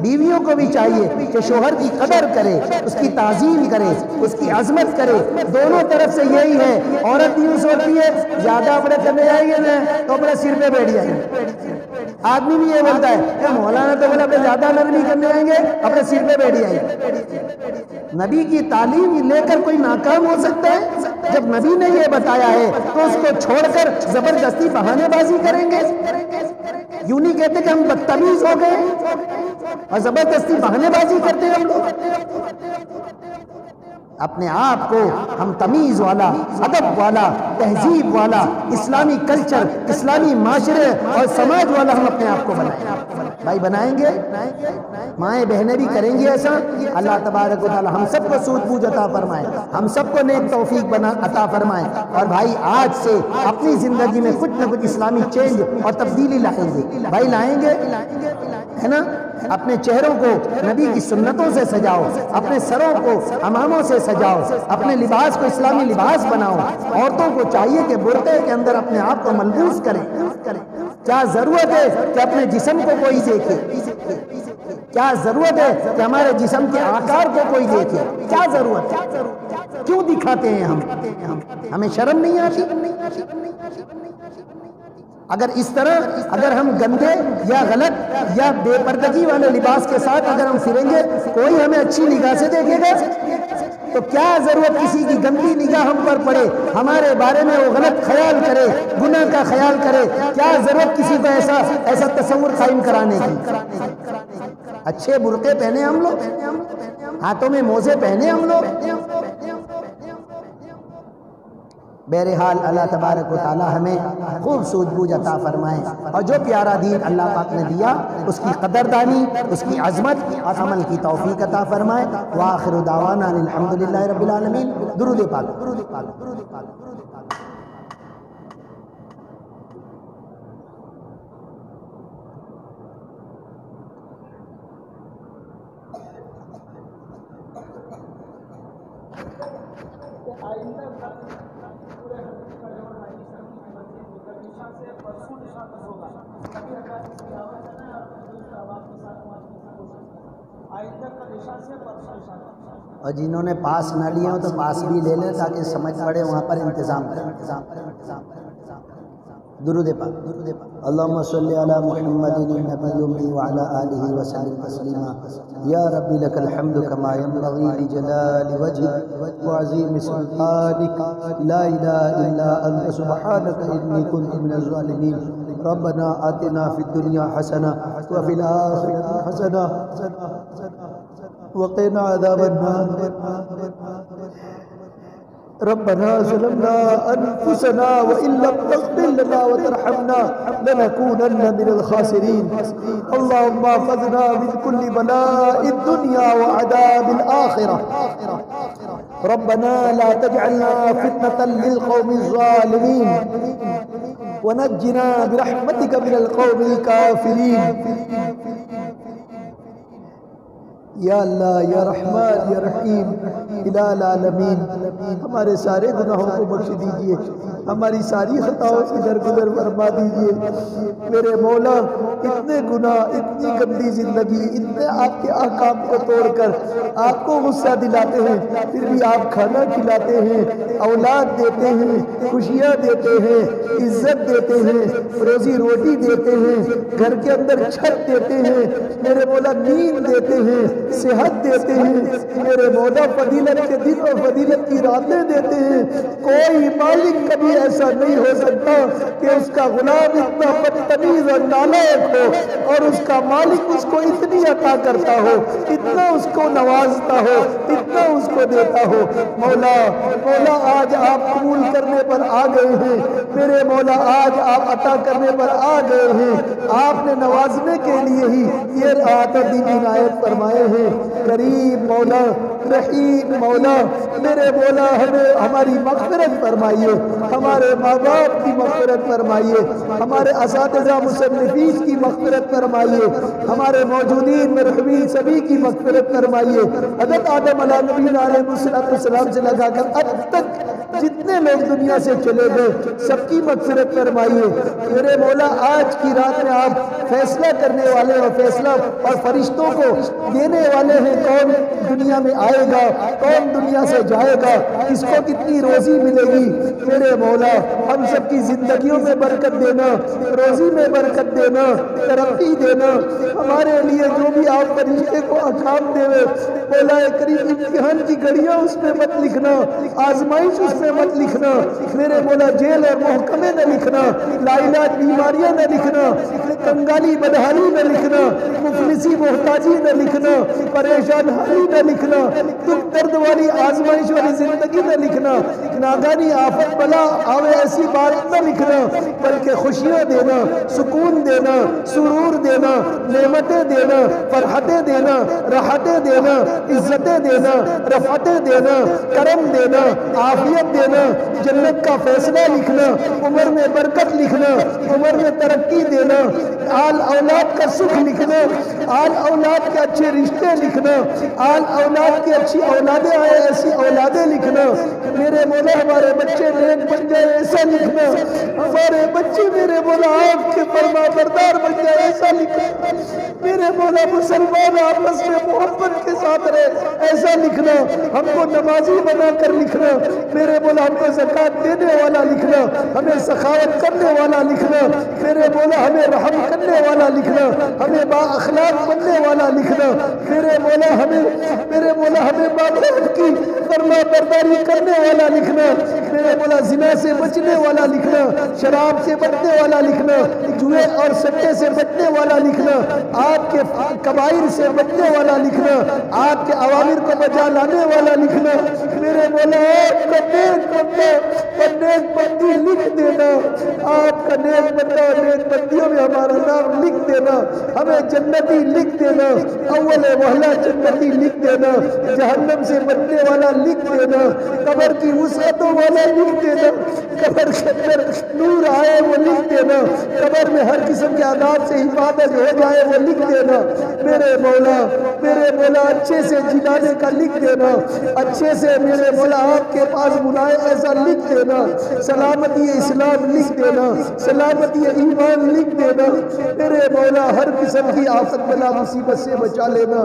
بیویوں کو بھی چاہیے کہ شوہر کی قدر کرے، اس کی تعظیم کرے، اس کی عظمت کرے۔ دونوں طرف سے یہی ہے، عورت یوں سوچتی ہے زیادہ اپنے کرنے جائیں گے نا تو اپنے سر پہ بیٹھ جائیں گے، آدمی بھی یہ بولتا ہے کہ مولانا تو بولے اپنے زیادہ نرمی کرنے جائیں گے اپنے سر پہ بیٹھ جائیں گے۔ نبی کی تعلیم لے کر کوئی ناکام ہو سکتا ہے؟ جب نبی نے یہ بتایا ہے تو اس کو چھوڑ کر زبردستی بہانے بازی کریں گے؟ یوں نہیں کہتے کہ ہم بدتمیز ہو گئے اور زبردستی بہانے بازی کرتے ہیں ہم لوگ۔ اپنے آپ کو ہم تمیز والا، ادب والا، تہذیب والا، اسلامی کلچر، اسلامی معاشرے اور سماج والا ہم اپنے آپ کو بنائیں۔ بھائی بنائیں گے، مائیں بہنیں بھی کریں گے ایسا۔ اللہ تبارک و تعالی ہم سب کو سود بوجھ عطا فرمائے، ہم سب کو نیک توفیق عطا فرمائے، اور بھائی آج سے اپنی زندگی میں کچھ نہ کچھ اسلامی چینج اور تبدیلی لائیں گے۔ بھائی لائیں گے، ہے نا؟ اپنے چہروں کو نبی کی سنتوں سے سجاؤ، اپنے سروں کو اماموں سے سجاؤ، اپنے لباس کو اسلامی لباس بناؤ۔ عورتوں کو چاہیے کہ برقعے کے اندر اپنے آپ کو ملبوس کریں۔ کیا ضرورت ہے کہ اپنے جسم کو کوئی دیکھے؟ کیا ضرورت ہے کہ ہمارے جسم کے آکار کو کوئی دیکھے؟ کیا ضرورت ہے؟ کیوں دکھاتے ہیں ہم؟ ہمیں شرم نہیں آتی؟ اگر اس طرح اگر ہم گندے یا غلط یا بے پردگی والے لباس کے ساتھ اگر ہم پھریں گے، کوئی ہمیں اچھی نگاہ سے دیکھے گا؟ تو کیا ضرورت کسی کی گندی نگاہ ہم پر پڑے، ہمارے بارے میں وہ غلط خیال کرے، گناہ کا خیال کرے؟ کیا ضرورت کسی کو ایسا تصور قائم کرانے کی؟ اچھے برقعے پہنے ہم لوگ، ہاتھوں میں موزے پہنے ہم لوگ۔ بہرحال اللہ تبارک و تعالی ہمیں خوب سوجھ بوجھ عطا فرمائے، اور جو پیارا دین اللہ پاک نے دیا اس کی قدردانی، اس کی عظمت اور عمل کی توفیق عطا فرمائے۔ وآخر دعوانا الحمدللہ رب العالمین۔ درود پاک۔ اور جنہوں نے پاس نہ لیے ہوں تو پاس بھی لے لیں تاکہ سمجھ پڑے، وہاں پر انتظام کریں۔ درود پاک۔ اللہم صلی علی محمد النبی الامی وعلی آلہ وسلم تسلیما۔ یا ربی لک الحمد کما ینبغی لجلال وجہک وعظیم سلطانک، لا الہ الا انت سبحانک انی کنت من الظالمین۔ ربنا آتنا فی الدنیا حسنہ وفی الآخرۃ حسنہ وقنا عذاب النار۔ ربنا ظلمنا انفسنا وان لم تغفر لنا وترحمنا لنكونن من الخاسرين۔ اللهم احفظنا من كل بلاء الدنيا وعذاب الآخرة۔ ربنا لا تجعلنا فتنة للقوم الظالمين ونجنا برحمتك من القوم الكافرين۔ یا اللہ، یا رحمان، یا رحیم، الہ العالمین، ہمارے سارے گناہوں کو بخش دیجئے، ہماری ساری خطاؤں سے درگزر فرما دیجئے۔ میرے مولا، اتنے گناہ، اتنی گندی زندگی، اتنے آپ کے احکام کو توڑ کر آپ کو غصہ دلاتے ہیں، پھر بھی آپ کھانا کھلاتے ہیں، اولاد دیتے ہیں، خوشیاں دیتے ہیں، عزت دیتے ہیں، روزی روٹی دیتے ہیں، گھر کے اندر چھت دیتے ہیں، میرے مولا نیند دیتے ہیں، صحت دیتے ہیں، میرے مولا فضیلت کے دن اور فضیلت کی راتیں دیتے ہیں۔ کوئی مالک کبھی ایسا نہیں ہو سکتا کہ اس کا غلام اتنا بدتمیز اور نالائق ہو اور اس کا مالک اس کو اتنی عطا کرتا ہو، اتنا اس کو نوازتا ہو، اتنا اس کو دیتا ہو۔ مولا آج آپ قبول کرنے پر آ گئے ہیں، میرے مولا آج آپ عطا کرنے پر آ گئے ہیں، آپ نے نوازنے کے لیے ہی یہ رات اور دن عنایت فرمائے ہیں۔ کریم مولا، رحیم مولا، میرے مولا ہماری مغفرت فرمائیے، ہمارے ماں باپ کی مغفرت فرمائیے، ہمارے اساتذہ مصنفین کی مغفرت فرمائیے، ہمارے موجودین مرحومین سبھی کی مغفرت فرمائیے۔ حضرت آدم علیہ نبی علیہ السلام سے لگا کر اب تک جتنے لوگ دنیا سے چلے گئے سب کی مغفرت فرمائیے۔ میرے مولا آج کی رات میں آپ فیصلہ کرنے والے اور فیصلہ اور فرشتوں کو دینے والے ہیں، کون دنیا میں آئے گا، کون دنیا سے جائے گا، کس کو کتنی روزی ملے گی۔ میرے مولا ہم سب کی زندگیوں میں برکت دینا، روزی میں برکت دینا، ترقی دینا۔ ہمارے لیے جو بھی آپ فرشتے کو احکام دے، مولا کریم امتحان کی گھڑیاں اس میں مت لکھنا، آزمائش اس میں مت لکھنا، میرے مولا جیل اور محکمے نہ لکھنا، لا علاج بیماریاں نہ لکھنا، کنگالی بدحالی نہ لکھنا، مفلسی محتاجی نہ لکھنا، پریشان حالی نہ لکھنا، دکھ درد والی آزمائش والی زندگی نہ لکھنا، ناگانی آفت بلا آوے ایسی بات نہ لکھنا، بلکہ خوشیاں دینا، سکون دینا، سرور دینا، نعمتیں دینا، فرحتیں دینا، راحتیں دینا، عزتیں دینا، رفعتیں دینا، کرم دینا، عافیت دینا، جنت کا فیصلہ لکھنا، عمر میں برکت لکھنا، عمر میں ترقی دینا، آل اولاد کا سکھ لکھنا، آل اولاد کے اچھے رشتے لکھنا، آل اولاد کی اچھی اولادیں آئے ایسی اولادیں لکھنا، میرے مولا ہمارے بچے نیک بن جائے ایسا لکھنا، ہمارے بچے میرے مولا آپ کے فرما بردار بن جائے ایسا لکھنا، میرے مولا مسلمان آپس میں محبت کے ساتھ رہے ایسا لکھنا، ہم کو نمازی بنا کر لکھنا، میرے مولا ہم کو زکوٰۃ دینے والا لکھنا، ہمیں سخاوت کرنے والا لکھنا، میرے مولا ہمیں رحم کرنے والا لکھنا، ہمیں با اخلاق بننے والا لکھنا، میرے مولا ہمیں باپ کی فرما برداری کرنے والا لکھنا، میرے مولا زنا سے بچنے والا لکھنا، شراب سے بچنے والا لکھنا، جوئے اور سٹے سے بچنے والا لکھنا، آپ کے کبائر سے بچنے والا لکھنا، آپ کے اوامر کو بجا لانے والا لکھنا، میرے مولا آپ کا نیک بندہ اور نیک بندی لکھ دینا، آپ کا نیک بندہ اور نیک بندیوں میں ہمارا نام لکھ دینا، ہمیں جنتی لکھ دینا، اول وہلہ جنتی لکھ دینا، جہنم سے بچنے والا لکھ دینا، قبر کی وسعتوں والا لکھ دینا، قبر کے اندر نور آئے وہ لکھ دینا، قبر میں ہر قسم کے عذاب سے حفاظت ہو جائے وہ لکھ دینا، میرے مولا اچھے سے جلانے کا لکھ دینا، اچھے سے میرے مولا آپ کے پاس بلائے ایسا لکھ دینا، سلامتی اسلام لکھ دینا، سلامتی ایمان لکھ دینا، میرے مولا ہر قسم کی آفت بلا مصیبت سے بچا لینا،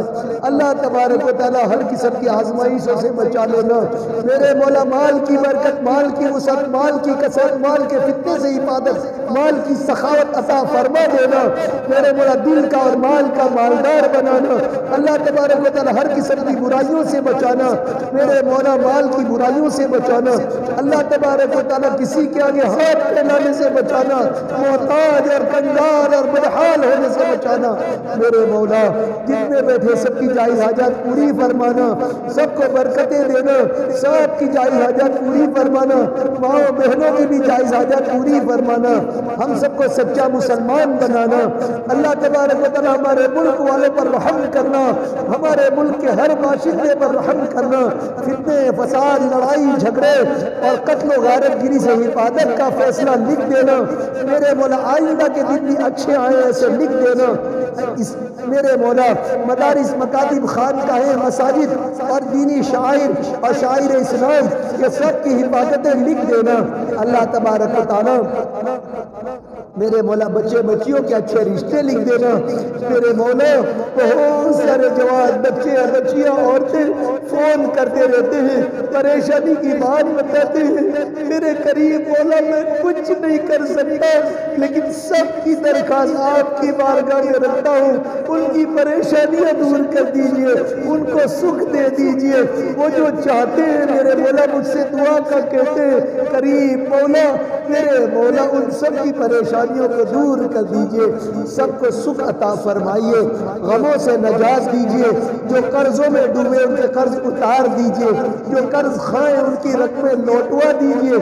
اللہ تبارک و تعالی ہر قسم کی آزمائشوں سے بچا لینا، میرے مولا مال کی برکت، مال کی وسعت، مال کی کثرت، مال کے فتنے سے حفاظت، مال کی سخاوت عطا فرما دینا، میرے مولا دل کا اور مال کا مالدار بنانا، اللہ تبارک و تعالی ہر قسم کی برائیوں سے بچانا، میرے مولا مال کی برائیوں سے بچانا، اللہ تبارک و تعالی کسی کے آگے ہاتھ پھیلانے سے بچانا، محتاج اور کنگال اور بدحال ہونے سے بچانا، میرے مولا جتنے بیٹھے سب کی جائز حاجات پوری فرمانا، سب کو برکتیں دینا، سب کی جائز حاجات پوری فرمانا، ماں بہنوں کی بھی جائز حاجات پوری فرمانا، ہم سب کو سچا مسلمان بنانا، اللہ تبارک و تعالی ہمارے ملک والوں پر رحم کرنا، ہمارے ملک کے ہر باشندے پر رحم کرنا، فتنے فساد لڑائی جھگڑے اور قتل و غارت گری سے حفاظت کا فیصلہ لکھ دینا، میرے مولا آئندہ کے دن بھی اچھے آئے ایسے لکھ دینا، میرے مولا مدارس مکاتب خانقاہیں مساجد اور دینی شاعر اور شاعر اسلام یہ سب کی حفاظتیں لکھ دینا، اللہ تبارک و تعالی میرے مولا بچے بچیوں کے اچھے رشتے لکھ دینا، میرے مولا بہت سارے جوان بچے اور بچیاں عورتیں فون کرتے رہتے ہیں، پریشانی کی بات بتاتے ہیں، میرے قریب مولا میں کچھ نہیں کر سکتا لیکن سب کی درخواست آپ کی بارگاہ میں رکھتا ہوں، ان کی پریشانیاں دور کر دیجئے، ان کو سکھ دے دیجئے، وہ جو چاہتے ہیں میرے مولا مجھ سے دعا کا کہتے ہیں، قریب مولا میرے مولا ان سب کی پریشانیوں کو دور کر دیجئے، سب کو سکھ عطا فرمائیے، غموں سے نجات دیجئے، جو قرضوں میں ڈوبے ان کے قرض اتار دیجئے، جو قرض خائیں ان کی رقمیں لوٹوا دیجئے،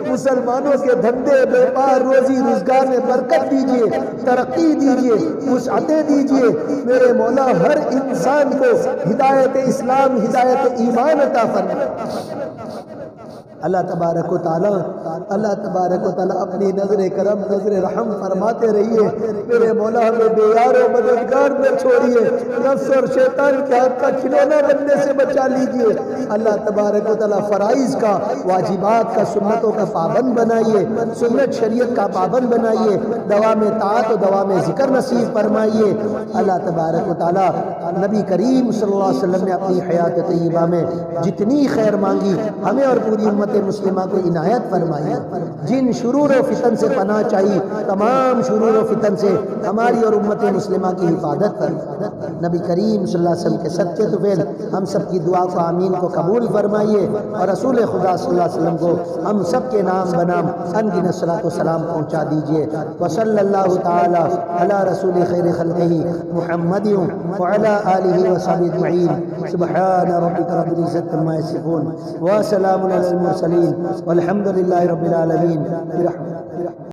مسلمانوں کے دھندے بیپار روزی روزگار میں برکت دیجئے، ترقی دیجئے، وسعتیں دیجئے، میرے مولا ہر انسان کو ہدایت اسلام ہدایت ایمان عطا فرمائے، اللہ تبارک و تعالی اپنی نظر کرم نظر رحم فرماتے رہیے، میرے مولا ہمیں بے یار و مددگار نہ چھوڑیے، نفس اور شیطان کے ہاتھ کا کھلونا بننے سے بچا لیجئے، اللہ تبارک و تعالی فرائض کا واجبات کا سنتوں کا پابند بنائیے، سنت شریعت کا پابند بنائیے، دوام طاعت و دوام ذکر نصیب فرمائیے، اللہ تبارک و تعالی نبی کریم صلی اللہ علیہ وسلم نے اپنی حیات طیبہ میں جتنی خیر مانگی ہمیں اور پوری امت امت مسلمہ کو عنایت فرمائیے۔ جن شرور و فتن سے پناہ چاہیے، تمام شرور و فتن سے ہماری اور امت مسلمہ کی حفاظت فرمائیے۔ نبی کریم صلی اللہ علیہ وسلم کے صدقے طفیل ہم سب کی دعا کو آمین کو قبول فرمائیے، اور رسول خدا صلی اللہ علیہ وسلم کو ہم سب کے نام بنام انگنت صلاۃ و سلام پہنچا دیجئے۔ وصلی اللہ تعالی علی رسول خیر خلقہ محمد وعلی آلہ وصحبہ اجمعین۔ سبحان ربک رب العزت عما یصفون وسلام علی المرسلین والحمد للہ رب العالمین برحمتہ۔